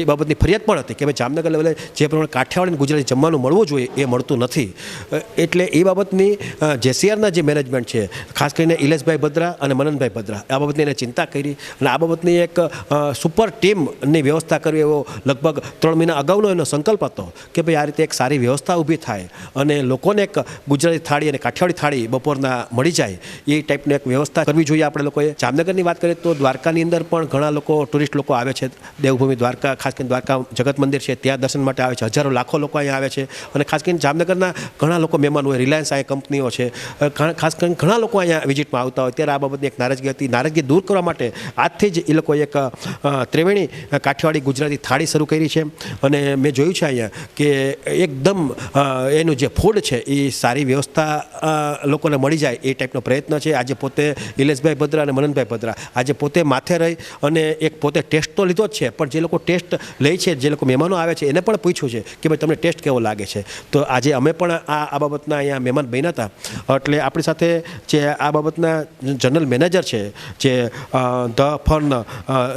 એ બાબતની ફરિયાદ પણ હતી કે ભાઈ જામનગર લેવલે જે પ્રમાણે કાઠિયાવાડી અને ગુજરાતી જમવાનું મળવું જોઈએ એ મળતું નથી. એટલે એ બાબતની જેસીઆરના જે મેનેજમેન્ટ છે, ખાસ કરીને ઇલેશભાઈ ભદ્રા અને મનનભાઈ ભદ્રા, આ બાબતની એને ચિંતા કરી અને આ બાબતની એક સુપર ટીમની વ્યવસ્થા કરવી એવો લગભગ 3 મહિના અગાઉનો એનો સંકલ્પ હતો કે ભાઈ આ રીતે એક સારી વ્યવસ્થા ઊભી થાય અને લોકોને એક ગુજરાતી થાળી અને કાઠિયાવાડી થાળી બપોરના મળી જાય એ ટાઈપની એક વ્યવસ્થા કરવી જોઈએ આપણે લોકોએ. જામનગરની વાત કરીએ તો દ્વારકાની અંદર પણ ઘણા લોકો ટુરિસ્ટ લોકો આવે છે. દેવભૂમિ દ્વારકા, ખાસ કરીને દ્વારકા જગત મંદિર છે ત્યાં દર્શન માટે આવે છે. હજારો લાખો લોકો અહીંયા આવે છે. અને ખાસ કરીને જામનગરના ઘણા લોકો મહેમાન હોય, રિલાયન્સ અહીંયા કંપનીઓ છે, ખાસ કરીને ઘણા લોકો અહીંયા વિઝિટમાં આવતા હોય. ત્યારે આ બાબતની એક નારાજગી હતી. નારાજગી દૂર કરવા માટે આજથી જ એ લોકોએ એક ત્રિવેણી કાઠિયાવાડી ગુજરાતી થાળી શરૂ કરી છે. અને મેં જોયું છે અહીંયા કે એકદમ એનું જે ફૂડ છે એ સારી વ્યવસ્થા લોકોને મળી જાય એ ટાઈપનો પ્રયત્ન છે. આજે પોતે ઇલેશભાઈ ભદ્રા અને મનનભાઈ ભદ્રા આજે પોતે માથે રહી અને એક પોતે ટેસ્ટ તો લીધો જ છે, પણ જે લોકો ટેસ્ટ લે છે, જે લોકો મહેમાનો આવે છે એને પણ પૂછ્યું છે કે ભાઈ તમને ટેસ્ટ કેવો લાગે છે. તો આજે અમે પણ આ બાબતના અહીંયા મહેમાન બન્યા હતા. એટલે આપણી સાથે જે આ બાબતના જનરલ મેનેજર છે જે ધ ફન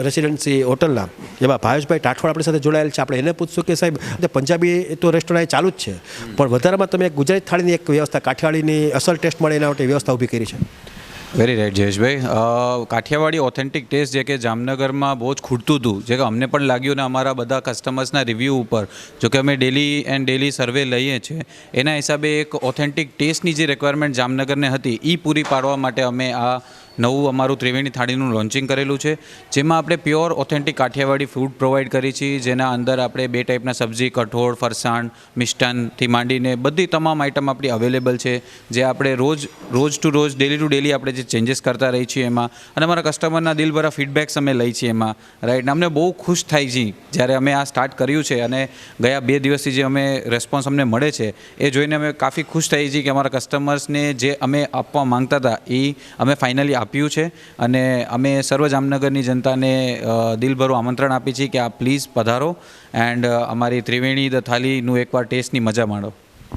રેસિડેન્સી હોટલના એવા ભાવેશભાઈ રાઠોડ આપણી સાથે જોડાયેલ છે. આપણે એને પૂછશું કે સાહેબ પંજાબી તો રેસ્ટોરન્ટ ચાલુ જ છે, પણ વધારેમાં તમે ગુજરાતી થાળીની એક વ્યવસ્થા, કાઠિયાવાડીની અસલ ટેસ્ટ મળે એના માટે વ્યવસ્થા ઊભી કરી છે. Very right Jayeshbhai. Kathiyawadi authentic taste જે કે જામનગરમાં બહુ જ ખૂટતું હતું, જે કે અમને પણ લાગ્યું ને અમારા બધા કસ્ટમર્સના રિવ્યૂ ઉપર, જો કે અમે ડેલી સર્વે લઈએ છીએ, એના હિસાબે એક ઓથેન્ટિક ટેસ્ટની જે રિક્વાયરમેન્ટ જામનગરને હતી એ પૂરી પાડવા માટે અમે આ નવું અમારું ત્રિવેણી થાળીનું લોન્ચિંગ કરેલું છે, જેમાં આપણે pure authentic Kathiyawadi food provide કરી છીએ. જેના અંદર આપણે 2 ટાઈપના સબ્જી, કઠોળ, ફરસાણ, મિષ્ટાનથી માંડીને બધી તમામ આઈટમ આપણી અવેલેબલ છે, જે આપણે રોજ ટુ રોજ, ડેલી ટુ ડેલી આપણે જે ચેન્જીસ કરતા રહી છીએ એમાં. અને અમારા કસ્ટમરના દિલભરા ફીડબેક્સ અમે લઈ છીએ એમાં, રાઈટ. અમને બહુ ખુશ થાય છે જ્યારે અમે આ સ્ટાર્ટ કર્યું છે અને ગયા 2 દિવસથી જે અમે રેસ્પોન્સ અમને મળે છે એ જોઈને અમે કાફી ખુશ થઈ છીએ કે અમારા કસ્ટમર્સને જે અમે આપવા માંગતા હતા એ અમે ફાઇનલી આપ્યું છે. અને અમે સર્વ જામનગરની જનતાને દિલભરું આમંત્રણ આપી છીએ કે આપ પ્લીઝ પધારો એન્ડ અમારી ત્રિવેણી ધ થાળીનું એકવાર ટેસ્ટની મજા માણો.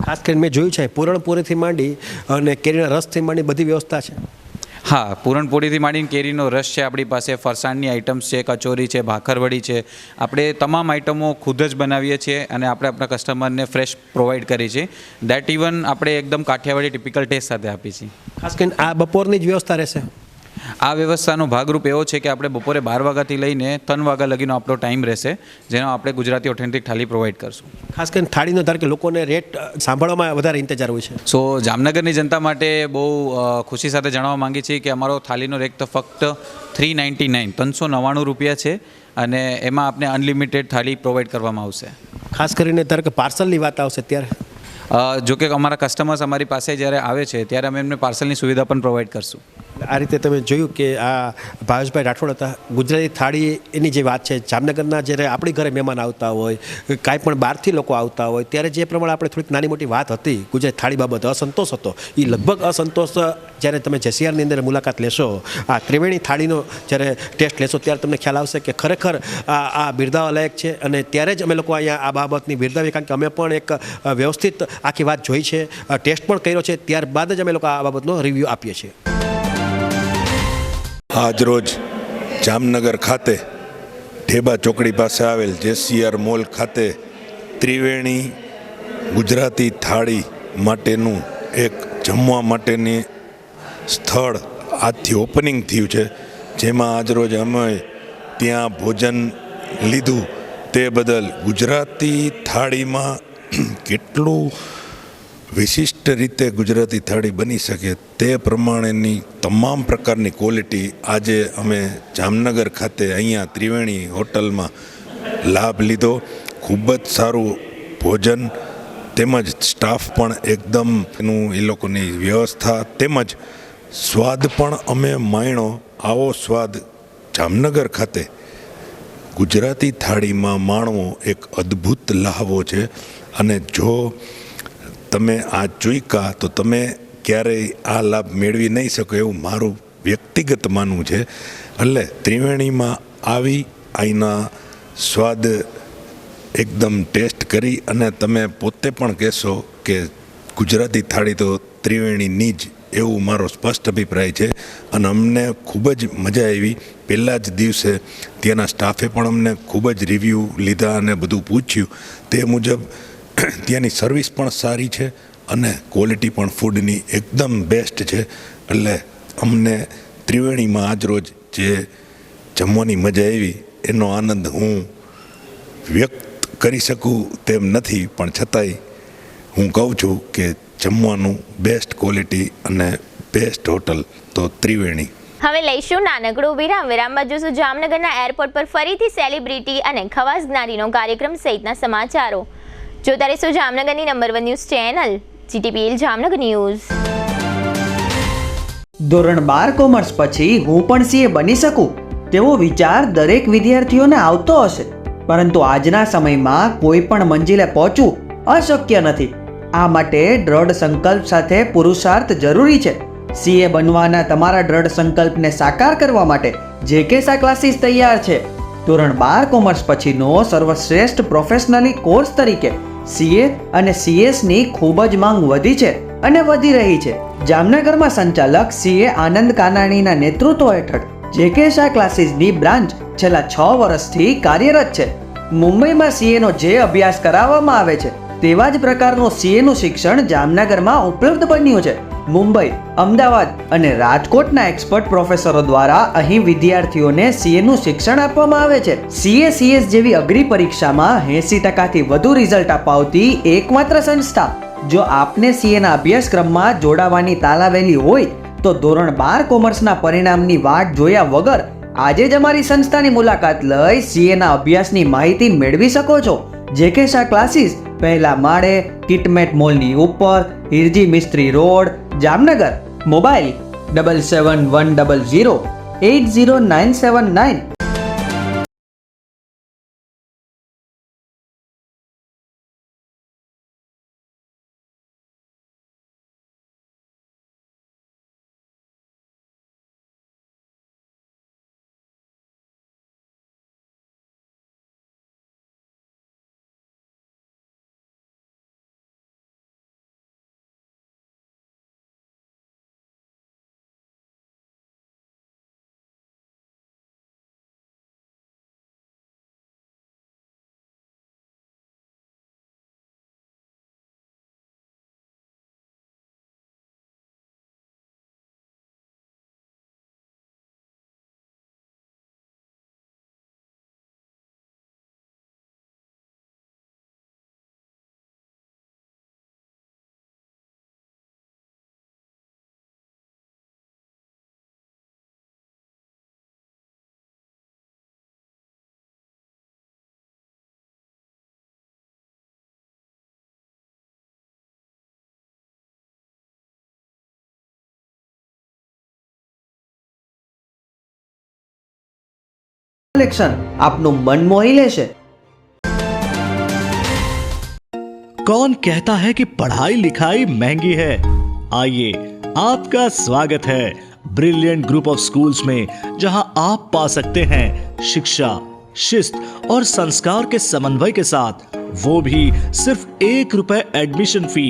ખાસ કરીને મેં જોયું છે પૂરણપોળીથી માંડી અને કેરીના રસથી માંડી બધી વ્યવસ્થા છે. હા, પૂરણપોળીથી માંડીને કેરીનો રસ છે આપણી પાસે, ફરસાણની આઇટમ્સ છે, કચોરી છે, ભાખરવડી છે. આપણે તમામ આઇટમો ખુદ જ બનાવીએ છીએ અને આપણે આપણા કસ્ટમરને ફ્રેશ પ્રોવાઈડ કરી છે. દેટ ઇવન આપણે એકદમ કાઠિયાવાડી ટિપિકલ ટેસ્ટ સાથે આપી છીએ. ખાસ કરીને આ બપોરની જ વ્યવસ્થા રહેશે. આ વ્યવસ્થાનો ભાગરૂપ એવો છે કે આપણે બપોરે 12 વાગ્યાથી લઈને 3 વાગ્યા લગીનો આપણો ટાઈમ રહેશે, જેનો આપણે ગુજરાતી ઓથેન્ટિક થાળી પ્રોવાઈડ કરશું. ખાસ કરીને થાળીનો ધાર કે લોકોને રેટ સાંભળવામાં વધારે ઇંતજાર હોય છે. સો જામનગરની જનતા માટે બહુ ખુશી સાથે જણાવવા માંગીએ છીએ કે અમારો થાળીનો રેટ તો ફક્ત 399 રૂપિયા છે અને એમાં આપણે અનલિમિટેડ થાળી પ્રોવાઈડ કરવામાં આવશે. ખાસ કરીને ધારો કે પાર્સલની વાત આવશે ત્યારે જો કે અમારા કસ્ટમર્સ અમારી પાસે જ્યારે આવે છે ત્યારે અમે એમને પાર્સલની સુવિધા પણ પ્રોવાઈડ કરશું. આ રીતે તમે જોયું કે આ ભાવેશભાઈ રાઠોડ હતા. ગુજરાતી થાળી એની જે વાત છે, જામનગરના જ્યારે આપણી ઘરે મહેમાન આવતા હોય, કાંઈ પણ બહારથી લોકો આવતા હોય, ત્યારે જે પ્રમાણે આપણે થોડીક નાની મોટી વાત હતી ગુજરાતી થાળી બાબતે અસંતોષ હતો, એ લગભગ અસંતોષ જ્યારે તમે જેસીઆરની અંદર મુલાકાત લેશો, આ ત્રિવેણી થાળીનો જ્યારે ટેસ્ટ લેશો, ત્યારે તમને ખ્યાલ આવશે કે ખરેખર આ બિરદાવવા લાયક છે. અને ત્યારે જ અમે લોકો અહીંયા આ બાબતની બિરદાવી, કારણ કે અમે પણ એક વ્યવસ્થિત આખી વાત જોઈ છે, ટેસ્ટ પણ કર્યો છે, ત્યારબાદ જ અમે લોકો આ બાબતનો રિવ્યૂ આપીએ છીએ. આજરોજ જામનગર ખાતે ઢેબા ચોકડી પાસે આવેલ જેસીઆર મોલ ખાતે ત્રિવેણી ગુજરાતી થાળી માટેનું એક જમવા માટેની સ્થળ આજથી ઓપનિંગ થયું છે, જેમાં આજરોજ અમે ત્યાં ભોજન લીધું. તે બદલ ગુજરાતી થાળીમાં કેટલું વિશિષ્ટ રીતે ગુજરાતી થાળી બની શકે તે પ્રમાણેની તમામ પ્રકારની ક્વોલિટી આજે અમે જામનગર ખાતે અહીંયા ત્રિવેણી હોટલમાં લાભ લીધો. ખૂબ જ સારું ભોજન તેમજ સ્ટાફ પણ એકદમ એનું એ લોકોની વ્યવસ્થા તેમજ સ્વાદ પણ અમે માણ્યો. આવો સ્વાદ જામનગર ખાતે ગુજરાતી થાળીમાં માણવો એક અદ્ભુત લહાવો છે. અને જો તમે આ જોઈકા તો તમે ક્યારેય આ લાભ મેળવી નહીં શકો એવું મારું વ્યક્તિગત માનવું છે. એટલે ત્રિવેણીમાં આવી અહીંના સ્વાદ એકદમ ટેસ્ટ કરી અને તમે પોતે પણ કહેશો કે ગુજરાતી થાળી તો ત્રિવેણીની જ, એવું મારો સ્પષ્ટ અભિપ્રાય છે. અને અમને ખૂબ જ મજા આવી. પહેલાં જ દિવસે ત્યાંના સ્ટાફે પણ અમને ખૂબ જ રિવ્યૂ લીધા અને બધું પૂછ્યું. તે મુજબ ત્યાંની સર્વિસ પણ સારી છે અને ક્વોલિટી પણ ફૂડની એકદમ બેસ્ટ છે. એટલે અમને ત્રિવેણીમાં આજરોજ જે જમવાની મજા આવી એનો આનંદ હું વ્યક્ત કરી શકું તેમ નથી, પણ છતાંય હું કહું છું કે જમવાનું બેસ્ટ ક્વોલિટી અને બેસ્ટ હોટલ તો ત્રિવેણી. હવે લઈશું નાનકડું વિરામ. વિરામમાં જોશું જામનગરના એરપોર્ટ પર ફરીથી સેલિબ્રિટી અને ખવાસ જ્ઞાનીનો કાર્યક્રમ સહિતના સમાચારો. જોતા રહેશો જામનગરની number 1 news channel GTPL Jamnagar news. ધોરણ 12 કોમર્સ પછી હું પણ સીએ બની શકું તેવો વિચાર દરેક વિદ્યાર્થીઓને આવતો હશે, પરંતુ આજના સમયમાં કોઈ પણ મંજિલે પહોંચવું અશક્ય નથી. આ માટે દ્રઢ સંકલ્પ સાથે પુરુષાર્થ જરૂરી છે. સીએ બનવાના તમારા દ્રઢ સંકલ્પને સાકાર કરવા માટે જેકેસા ક્લાસીસ તૈયાર છે. ધોરણ 12 કોમર્સ પછીનો સર્વશ્રેષ્ઠ પ્રોફેશનલી કોર્સ તરીકે સીએ અને સીએસની ખૂબ જ માંગ વધી છે અને વધી રહી છે. જામનગરમાં સંચાલક સીએ આનંદ કાનાણીના નેતૃત્વ હેઠળ જેકેસા ક્લાસીસની બ્રાન્ચ છેલ્લા 6 વર્ષથી કાર્યરત છે. મુંબઈમાં સીએનો જે અભ્યાસ કરાવવામાં આવે છે તેવા જ પ્રકારનું સીએનું શિક્ષણ જામનગરમાં ઉપલબ્ધ બન્યું છે. મુંબઈ, અમદાવાદ અને રાજકોટના એક્સપર્ટ પ્રોફેસરો દ્વારા અહીં વિદ્યાર્થીઓને સીએનું શિક્ષણ આપવામાં આવે છે. સીએ સીએસ જેવી અઘરી પરીક્ષામાં 80%થી વધુ રિઝલ્ટ અપાવતી એકમાત્ર સંસ્થા. જો આપને સીએના અભ્યાસક્રમમાં જોડાવાની તાલાવેલી હોય તો ધોરણ 12 કોમર્સના પરિણામની વાટ જોયા વગર આજે જ અમારી સંસ્થાની મુલાકાત લઈ સીએના અભ્યાસની માહિતી મેળવી શકો છો. જેકેસા ક્લાસીસ પહેલા માળે, કિટમેટ મોલની ઉપર, હિરજી મિસ્ત્રી રોડ, જામનગર. મોબાઈલ 7710080979. કલેક્શન આપનું મન મોહી લેશે. कौन कहता है कि पढ़ाई लिखाई महंगी है? आइए, आपका स्वागत है ब्रिलियंट ग्रुप ऑफ स्कूल्स में, जहां आप पा सकते हैं शिक्षा, शिस्त और संस्कार के समन्वय के साथ, वो भी सिर्फ ₹1 एडमिशन फी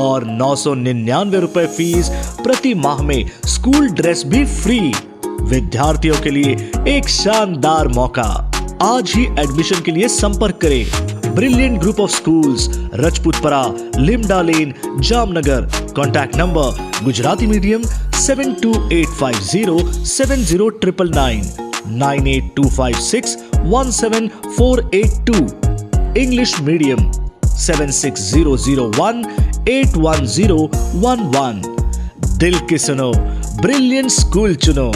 और 999 रुपए फीस प्रति माह में स्कूल ड्रेस भी फ्री. विद्यार्थियों के लिए एक शानदार मौका. आज ही एडमिशन के लिए संपर्क करें. Brilliant group of schools, Rajputpara, Limda lane, Jamnagar. Contact number Gujarati medium 72850 70999, 98256 17482. English medium 76001 81011. दिल की सुनो, ब्रिलियंट स्कूल चुनो.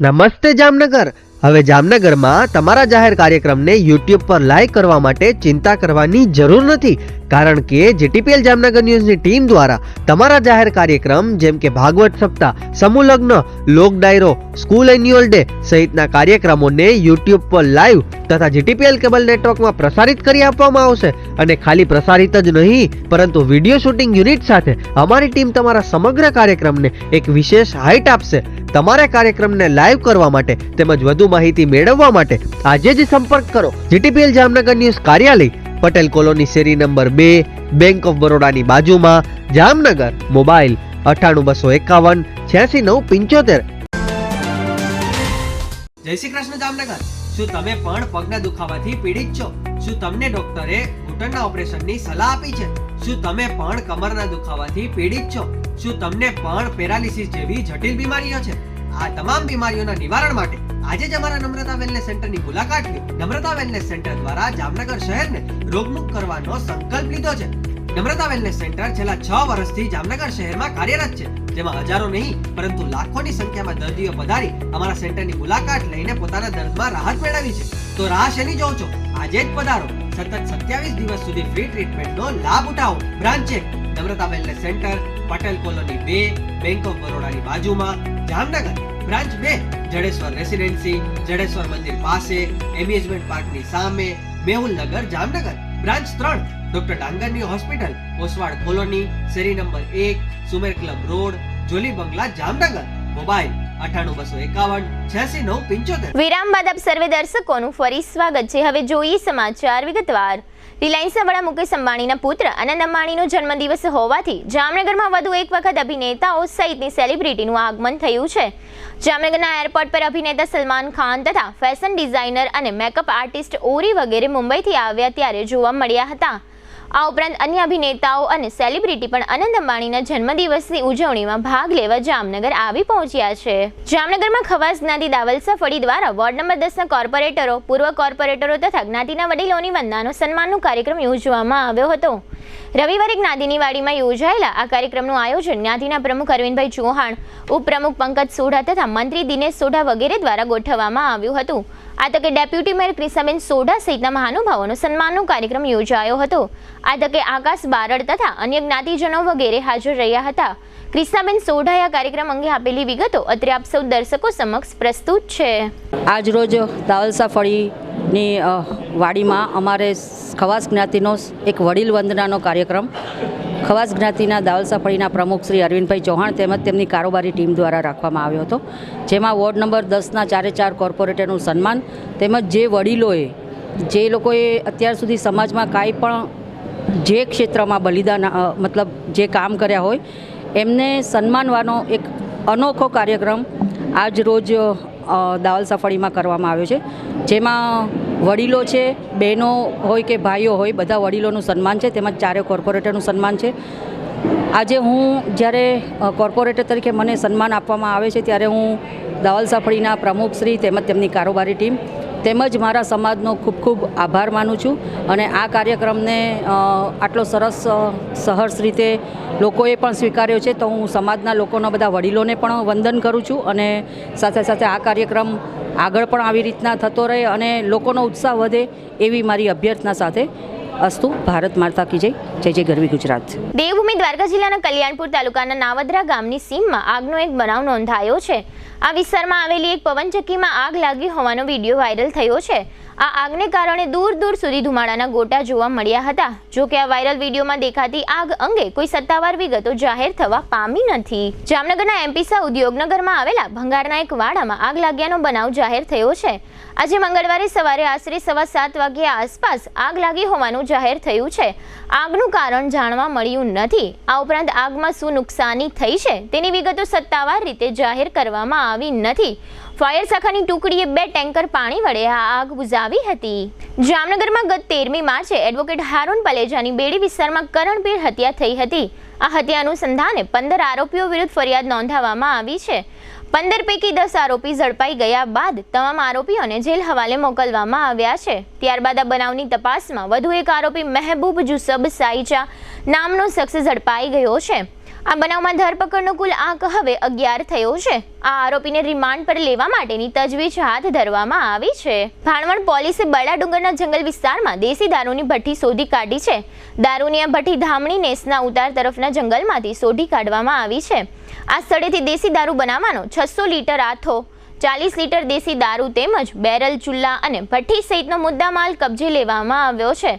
નમસ્તે જામનગર. હવે જામનગરમાં તમારા જાહેર કાર્યક્રમને યુટ્યુબ પર લાઈવ કરવા માટે ચિંતા કરવાની જરૂર નથી, કારણ કે જીટીપીએલ જામનગર ન્યૂઝની ટીમ દ્વારા તમારા જાહેર કાર્યક્રમ જેમ કે ભાગવત સપ્તાહ, સમૂહ લગ્ન, લોક ડાયરો, સ્કૂલ એન્યુઅલ ડે સહિતના કાર્યક્રમોને યુટ્યુબ પર લાઈવ તથા જીટીપીએલ કેબલ નેટવર્કમાં પ્રસારિત કરી આપવામાં આવશે. અને ખાલી પ્રસારિત જ નહીં, પરંતુ વિડીયો શૂટિંગ યુનિટ સાથે અમારી ટીમ તમારા સમગ્ર કાર્યક્રમને એક વિશેષ હાઇટ આપશે. તમારા કાર્યક્રમને લાઈવ કરવા માટે તેમજ વધુ માહિતી મેળવવા માટે આજે જ સંપર્ક કરો જીટીપીએલ જામનગર ન્યૂઝ કાર્યાલય, પટેલ કોલોની શેરી નંબર 2, બેંક ઓફ બરોડાની બાજુમાં, જામનગર. મોબાઈલ 98 251 86 975. જય શ્રી કૃષ્ણ જામનગર. શું તમે પણ પગના દુખાવાથી પીડિત છો? શું તમને ડોક્ટરે ઘૂંટણના ઓપરેશનની સલાહ આપી છે? શું તમે પણ કમરના દુખાવાથી પીડિત છો? શું તમને પણ પેરાલિસિસ જેવી જટિલ બીમારીઓ છે? આ તમામ બીમારીઓના નિવારણ માટે આજે જ અમારા નમ્રતા વેલનેસ સેન્ટરની મુલાકાત લો. નમ્રતા વેલનેસ સેન્ટર દ્વારા જામનગર શહેરને રોગમુક્ત કરવાનો સંકલ્પ લીધો છે. નમ્રતા વેલનેસ સેન્ટર છેલ્લા 6 વર્ષથી જામનગર શહેરમાં કાર્યરત છે, જેમાં હજારો નહીં પરંતુ લાખોની સંખ્યામાં દર્દીઓ પધારી અમારા સેન્ટરની મુલાકાત લઈને પોતાના દર્દમાં રાહત મેળવી છે. તો રાહ શેની જોવો છો? આજે જ પધારો. સતત 27 દિવસ સુધી ફ્રી ટ્રીટમેન્ટનો લાભ ઉઠાવો. Branch 1 Namrata wellness centre, Patel colony 2, bank of બરોડાની બાજુમાં, જામનગર. બ્રાન્ચ 2 જડેશ્વર રેસિડેન્સી, જડેશ્વર મંદિર પાસે, એમ્યુઝમેન્ટ પાર્કની સામે, મેહુલનગર, જામનગર. બ્રાન્ચ 3 ડોક્ટર ડાંગરની હોસ્પિટલ, ઓસવાડ કોલોની, શેરી number 1, Sumer club road, Jolly bungalow, Jamnagar. Mobile 98 251 86 975. વિરામ બાદ આપ સર્વે દર્શકોનું ફરી સ્વાગત છે. હવે જોઈએ સમાચાર વિગતવાર. રિલાયન્સના વડા મુકેશ અંબાણીના પુત્ર આનંદ અંબાણીનો જન્મદિવસ હોવાથી જામનગરમાં વધુ એક વખત અભિનેતાઓ સહિતની સેલિબ્રિટીનું આગમન થયું છે. જામનગરના એરપોર્ટ પર અભિનેતા સલમાન ખાન તથા ફેશન ડિઝાઇનર અને મેકઅપ આર્ટિસ્ટ ઓરી વગેરે મુંબઈથી આવ્યા ત્યારે જોવા મળ્યા હતા. આ ઉપરાંત અન્ય અભિનેતાઓ અને સેલિબ્રિટી પણ આનંદ અંબાણીના જન્મદિવસની ઉજવણીમાં ભાગ લેવા જામનગર આવી પહોંચ્યા છે. જામનગરમાં ખવાસ જ્ઞાતિ દાવલસા ફળી દ્વારા વોર્ડ નંબર 10ના કોર્પોરેટરો, પૂર્વ કોર્પોરેટરો તથા જ્ઞાતિના વડીલોની વંદનાનો સન્માનનો કાર્યક્રમ યોજવામાં આવ્યો હતો. રવિવારે જ્ઞાતિની વાડીમાં યોજાયેલા આ કાર્યક્રમનું આયોજન જ્ઞાતિના પ્રમુખ અરવિંદભાઈ ચૌહાણ, ઉપપ્રમુખ પંકજ સોઢા તથા મંત્રી દિનેશ સોઢા વગેરે દ્વારા ગોઠવવામાં આવ્યું હતું. આ તકે ડેપ્યુટી મેયર ક્રિસાબેન સોઢા સહિતના મહાનુભાવોનો સન્માનનો કાર્યક્રમ યોજાયો હતો. આ તકે આકાશ બારડ તથા અન્ય જ્ઞાતિજનો વગેરે હાજર રહ્યા હતા. ક્રિસાબેન સોઢાએ આ કાર્યક્રમ અંગે આપેલી વિગતો અત્રે આપ સૌ દર્શકો સમક્ષ પ્રસ્તુત છે. આજ રોજ દાવલસા ફળીની વાડીમાં અમારે ખવાસ જ્ઞાતિનો એક વડીલ વંદનાનો કાર્યક્રમ ખવાસ જ્ઞાતિના દાવલસા ફળીના પ્રમુખ શ્રી અરવિંદભાઈ ચૌહાણ તેમજ તેમની કારોબારી ટીમ દ્વારા રાખવામાં આવ્યો હતો, જેમાં વોર્ડ નંબર 10ના 4 કોર્પોરેટરનું સન્માન તેમજ જે વડીલોએ જે લોકોએ અત્યાર સુધી સમાજમાં કાંઈ પણ જે ક્ષેત્રમાં બલિદાન મતલબ જે કામ કર્યા હોય એમને સન્માનવાનો એક અનોખો કાર્યક્રમ આજ રોજ દાવલસા ફળીમાં કરવામાં આવ્યો છે, જેમાં વડીલો છે, બહેનો હોય કે ભાઈઓ હોય, બધા વડીલોનું સન્માન છે તેમજ 4 કોર્પોરેટરનું સન્માન છે. આજે હું જ્યારે કોર્પોરેટર તરીકે મને સન્માન આપવામાં આવે છે ત્યારે હું દાવલસા ફળીના પ્રમુખશ્રી તેમજ તેમની કારોબારી ટીમ તેમજ મારા સમાજનો ખૂબ ખૂબ આભાર માનું છું અને આ કાર્યક્રમને આટલો સરસ સહર્ષ રીતે લોકોએ પણ સ્વીકાર્યો છે તો હું સમાજના લોકોના બધા વડીલોને પણ વંદન કરું છું અને સાથે સાથે આ કાર્યક્રમ આગળ પણ આવી રીતના થતો રહે અને લોકોનો ઉત્સાહ વધે એવી મારી અભ્યર્થના સાથે અસ્તુ. ભારત માતા કી જય. જય જય ગરવી ગુજરાત. દેવભૂમિ દ્વારકા જિલ્લાના કલ્યાણપુર તાલુકાના નાવદરા ગામની સીમમાં આગનો એક બનાવ નોંધાયો છે. આ વિસ્તારમાં આવેલી એક પવનચક્કીમાં આગ લાગી હોવાનો વિડીયો વાયરલ થયો છે. આ આગને કારણે દૂર દૂર સુધી ધુમાડાના ગોટા જોવા મળ્યા હતા. જો કે આ વાયરલ વિડીયોમાં દેખાતી આગ અંગે કોઈ સત્તાવાર વિગતો જાહેર થવા પામી નથી. જામનગરના એમપીસા ઉદ્યોગનગરમાં આવેલા ભંગારના એક વાડામાં આગ લાગ્યાનો બનાવ જાહેર થયો છે. આજે મંગળવારે સવારે આશરે 7:15 વાગ્યા આસપાસ આગ લાગી હોવાનું જાહેર થયું છે. આગનું કારણ જાણવા મળ્યું નથી. આ ઉપરાંત આગમાં શું નુકસાની થઈ છે તેની વિગતો સત્તાવાર રીતે જાહેર કરવામાં આવી નથી. ફાયર શાખાની ટુકડીએ 2 ટેન્કર પાણી વડે આ આગ બુઝાવી હતી. જામનગરમાં ગત 13મી માર્ચે એડવોકેટ હારૂન પલેજાની બેડી વિસ્તારમાં કરણભેર હત્યા થઈ હતી. આ હત્યા અનુસંધાને 15 આરોપીઓ વિરુદ્ધ ફરિયાદ નોંધાવવામાં આવી છે. 15 પૈકી 10 આરોપી ઝડપાઈ ગયા બાદ તમામ આરોપીઓને જેલ હવાલે મોકલવામાં આવ્યા છે. ત્યારબાદ આ બનાવની તપાસમાં વધુ એક આરોપી મહેબૂબ જુસબ સાઈચા નામનો શખ્સ ઝડપાઈ ગયો છે. આ બનાવમાં ધરપકડનો કુલ આંક હવે 11 થયો છે. આ આરોપીને રિમાન્ડ પર લેવા માટેની તજવીજ હાથ ધરવામાં આવી છે. ભાણવડ પોલીસે બરડા ડુંગરના જંગલ વિસ્તારમાં દેશી દારૂની ભઠ્ઠી શોધી કાઢી છે. દારૂની આ ભઠ્ઠી ધામણી નેસના ઉતાર તરફના જંગલમાંથી શોધી કાઢવામાં આવી છે. આ સ્થળેથી દેશી દારૂ બનાવવાનો 600 લીટર આથો, 40 લીટર દેશી દારૂ તેમજ બેરલ, ચૂલ્લા અને ભઠ્ઠી સહિતનો મુદ્દામાલ કબજે લેવામાં આવ્યો છે.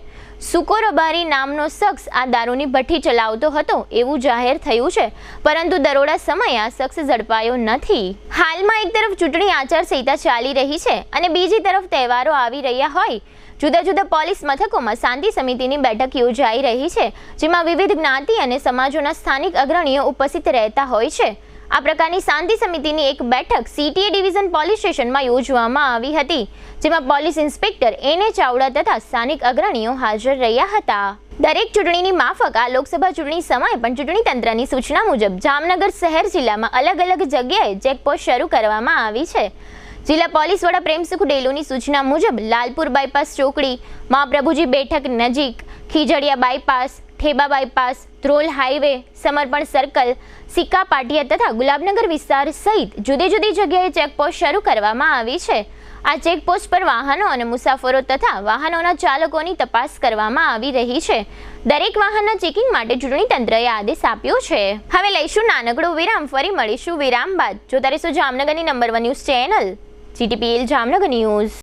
સુકો રબારી નામનો શખ્સ આ દારૂની ભઠ્ઠી ચલાવતો હતો એવું જાહેર થયું છે, પરંતુ દરોડા સમયે આ શખ્સ ઝડપાયો નથી. હાલમાં એક તરફ ચૂંટણી આચારસંહિતા ચાલી રહી છે અને બીજી તરફ તહેવારો આવી રહ્યા હોય જુદા જુદા પોલીસ મથકોમાં શાંતિ સમિતિની બેઠક યોજાઈ રહી છે, જેમાં વિવિધ જ્ઞાતિ અને સમાજોના સ્થાનિક અગ્રણીઓ ઉપસ્થિત રહેતા હોય છે. આ પ્રકારની શાંતિ સમિતિની એક બેઠક સીટીએ ડિવિઝન પોલીસ સ્ટેશનમાં યોજવામાં આવી હતી, જેમાં પોલીસ ઇન્સ્પેક્ટર એને ચાવડા તથા સ્થાનિક અગ્રણીઓ હાજર રહ્યા હતા. દરેક ચૂંટણીની માફક આ લોકસભા ચૂંટણી સમયે પણ ચૂંટણી તંત્રની સૂચના મુજબ જામનગર શહેર જિલ્લામાં અલગ અલગ જગ્યાએ ચેકપોસ્ટ શરૂ કરવામાં આવી છે. જિલ્લા પોલીસ વડા પ્રેમસુખ ડેલુની સૂચના મુજબ લાલપુર બાયપાસ ચોકડી, મહાપ્રભુજી બેઠક નજીક, Khijadiya bypass, Theba bypass, Dhrol highway, સમર્પણ સર્કલ, સિક્કા પાટિયા તથા ગુલાબનગર વિસ્તાર સહિત જુદી જુદી જગ્યાએ ચેકપોસ્ટ શરૂ કરવામાં આવી છે. આ ચેકપોસ્ટ પર વાહનો અને મુસાફરો તથા વાહનોના ચાલકોની તપાસ કરવામાં આવી રહી છે. દરેક વાહનના ચેકિંગ માટે ચૂંટણી તંત્રએ આદેશ આપ્યો છે. હવે લઈશું નાનકડો વિરામ, ફરી મળીશું વિરામ બાદ. જોતા રહીશું જામનગરની number 1 news channel GTPL Jamnagar news.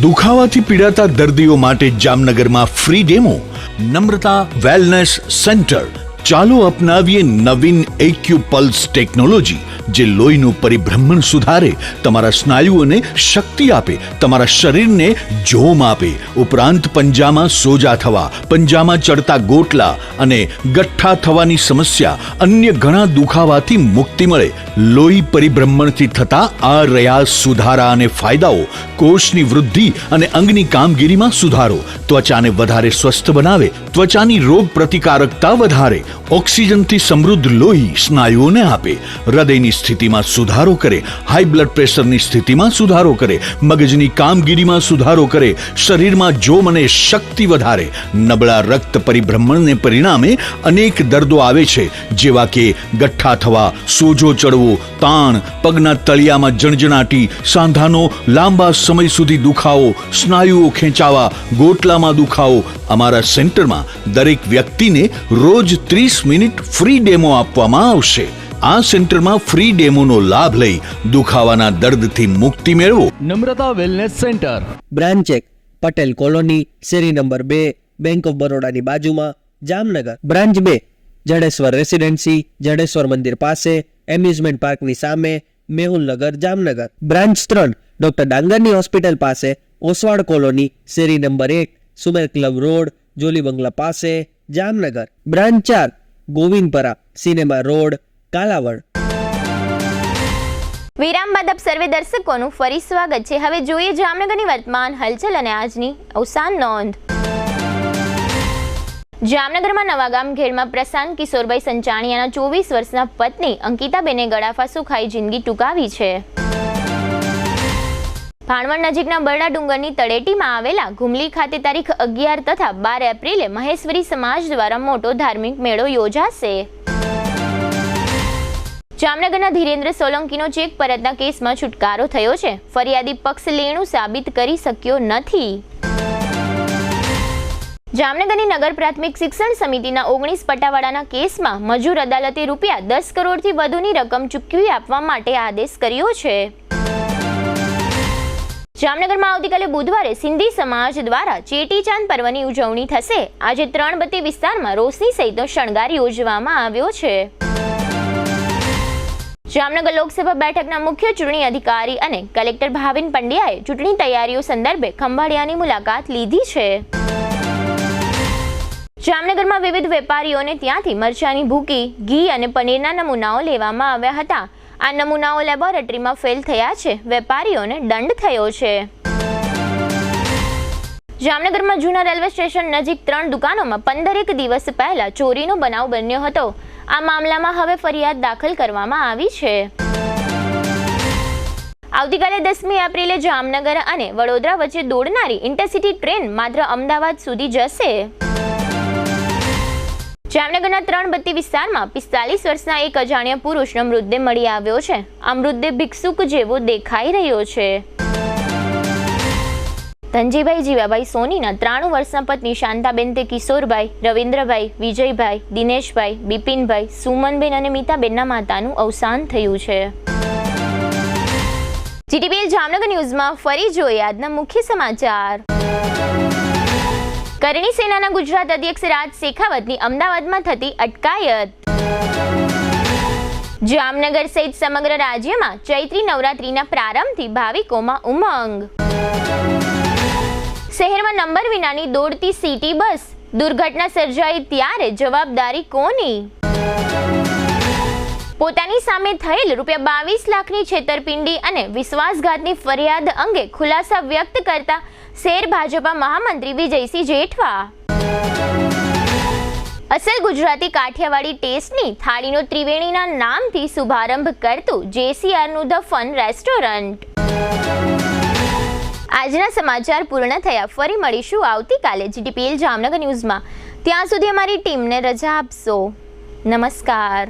દુખાવાથી પીડાતા દર્દીઓ માટે જામનગરમાં free demo. Namrata wellness centre. ચાલો અપનાવીએ નવીન એક્યુપલ્સ ટેકનોલોજી, જે લોહીનું પરિભ્રમણ સુધારે, તમારા સ્નાયુઓને શક્તિ આપે, તમારા શરીરને જોમ આપે. ઉપરાંત પંજામાં સોજા થવા, પંજામાં ચડતા ગોટલા અને ગઠ્ઠા થવાની સમસ્યા, અન્ય ઘણા દુખાવાથી મુક્તિ મળે. લોહી પરિભ્રમણથી થતા આ રહ્યા સુધારા અને ફાયદાઓ. કોષની વૃદ્ધિ અને અંગની કામગીરીમાં સુધારો, ત્વચાને વધારે સ્વસ્થ બનાવે, ત્વચાની રોગ પ્રતિકારકતા વધારે, ઓક્સિજનથી સમૃદ્ધ લોહી સ્નાયુઓને આપે, હૃદયની સ્થિતિમાં સુધારો કરે, હાઈ બ્લડ પ્રેશરની સ્થિતિમાં સુધારો કરે, મગજની કામગીરીમાં સુધારો કરે, શરીરમાં જોમ અને શક્તિ વધારે. નબળા રક્ત પરિભ્રમણને પરિણામે અનેક દર્દો આવે છે, જેવા કે ગઠ્ઠા થવા, સોજો ચડવો, તાણ, પગના તળિયામાં જણજણાટી, સાંધાનો લાંબા સમય સુધી દુખાવો, સ્નાયુઓ ખેંચાવા, ગોટલામાં દુખાવો. અમારા સેન્ટરમાં દરેક વ્યક્તિને રોજ 30 મિનિટ ફ્રી ડેમો આપવામાં આવશે. આ સેન્ટરમાં ફ્રી ડેમોનો લાભ લઈ દુખાવાના દર્દથી મુક્તિ મેળવો. Namrata wellness centre, branch 1, Patel colony, શેરી નંબર 2, બેંક ઓફ બરોડાની બાજુમાં, જામનગર. બ્રાન્ચ 2 જડેશ્વર રેસિડેન્સી, જડેશ્વર મંદિર પાસે, એમ્યુઝમેન્ટ પાર્કની સામે, મેહુલનગર, જામનગર. બ્રાન્ચ 3 ડોક્ટર ડાંગરની હોસ્પિટલ પાસે, ઓસવાડ કોલોની, શેરી number 1, Sumer club road, Jolly bungalow પાસે, Jamnagar. Branch 4 Govindpara, cinema road, Kalavad. વિરામ બાદ આપ સર્વે દર્શકોનું ફરી સ્વાગત છે. હવે જોઈએ જામનગરની વર્તમાન હલચલ અને આજની અવસાન નોંધ. જામનગરમાં નવાગામ ઘેડમાં પ્રશાંત કિશોરભાઈ સંચાણિયાના 24 વર્ષના પત્ની અંકિતાબેને ગળાફાંસો ખાઈ જિંદગી ટૂંકાવી છે. ભાણવડ નજીકના બરડા ડુંગરની તળેટીમાં આવેલા ઘુમલી ખાતે તારીખ 11 તથા 12 એપ્રિલે મહેશ્વરી સમાજ દ્વારા મોટો ધાર્મિક મેળો યોજાશે. જામનગરના ધીરેન્દ્ર સોલંકીનો ચેક પરતના કેસમાં છુટકારો થયો છે. ફરિયાદી પક્ષ લેણું સાબિત કરી શક્યો નથી. જામનગરની નગર પ્રાથમિક શિક્ષણ સમિતિના 19 પટાવાળાના કેસમાં મજૂર અદાલતે રૂપિયા 10 કરોડથી વધુની રકમ ચૂકવી આપવા માટે આદેશ કર્યો છે. જામનગરમાં આવતીકાલે બુધવારે સિંધી સમાજ દ્વારા ચેટીચાંદ પર્વની ઉજવણી થશે. આજે ત્રણબત્તી વિસ્તારમાં રોશની સહિતનો શણગાર યોજવામાં આવ્યો છે. જામનગર લોકસભા બેઠકના મુખ્ય ચૂંટણી અધિકારી અને કલેક્ટર ભાવિન પંડ્યાએ ચૂંટણી તૈયારીઓ સંદર્ભે ખંભાળિયાની મુલાકાત લીધી છે. જામનગરમાં વિવિધ વેપારીઓને ત્યાંથી મરચાની ભૂકી, ઘી અને પનીરના નમૂનાઓ લેવામાં આવ્યા હતા. આ નમૂનાઓ લેબોરેટરીમાં ફેલ થયા છે. વેપારીઓને દંડ થયો છે. જામનગરમાં જૂના રેલવે સ્ટેશન નજીક 3 દુકાનોમાં 15 દિવસ પહેલા ચોરીનો બનાવ બન્યો હતો. આ મામલામાં હવે ફરિયાદ દાખલ કરવામાં આવી છે. આવતીકાલે 10મી એપ્રિલે જામનગર અને વડોદરા વચ્ચે દોડનારી ઇન્ટરસિટી ટ્રેન માત્ર અમદાવાદ સુધી જશે. જામનગરના ત્રણબત્તી વિસ્તારમાં 45 વર્ષના એક અજાણ્યા પુરુષનો મૃતદેહ મળી આવ્યો છે. આ મૃતદેહ ભિક્ષુક જેવો દેખાઈ રહ્યો છે. ધનજીભાઈ જીવાભાઈ સોનીના 93 વર્ષના પત્ની શાંતાબેન તે કિશોરભાઈ, રવિન્દ્રભાઈ, વિજયભાઈ, દિનેશભાઈ, બિપિનભાઈ, સુમનબેન અને મીતાબેનના માતાનું અવસાન થયું છે. જીટીપીએલ જામનગર ન્યૂઝમાં ફરી જોઈએ આજના મુખ્ય સમાચાર. કરણી સેનાના ગુજરાત અધ્યક્ષ રાજ શેખાવતની અમદાવાદમાં થતી અટકાયત. જામનગર સહિત સમગ્ર રાજ્યમાં ચૈત્રી નવરાત્રીના પ્રારંભથી ભાવિકોમાં ઉમંગ. શહેરમાં નંબર વિનાની દોડતી સિટી બસ, દુર્ઘટના સર્જાઈ ત્યારે જવાબદારી કોની? પોતાની સામે થયેલ ₹22 લાખની છેતરપિંડી અને વિશ્વાસઘાતની ફરિયાદ અંગે ખુલાસા વ્યક્ત કરતા શહેર ભાજપા મહામંત્રી વિજયસિંહ જેઠવા. અસલ ગુજરાતી કાઠિયાવાડી ટેસ્ટની થાળીનો ત્રિવેણીના નામથી શુભારંભ કરતું JCRનું ધ ફન રેસ્ટોરન્ટ. આજના સમાચાર પૂર્ણ થયા. ફરી મળીશું આવતીકાલે જીટીપીએલ જામનગર ન્યૂઝમાં. ત્યાં સુધી અમારી ટીમને રજા આપશો. નમસ્કાર.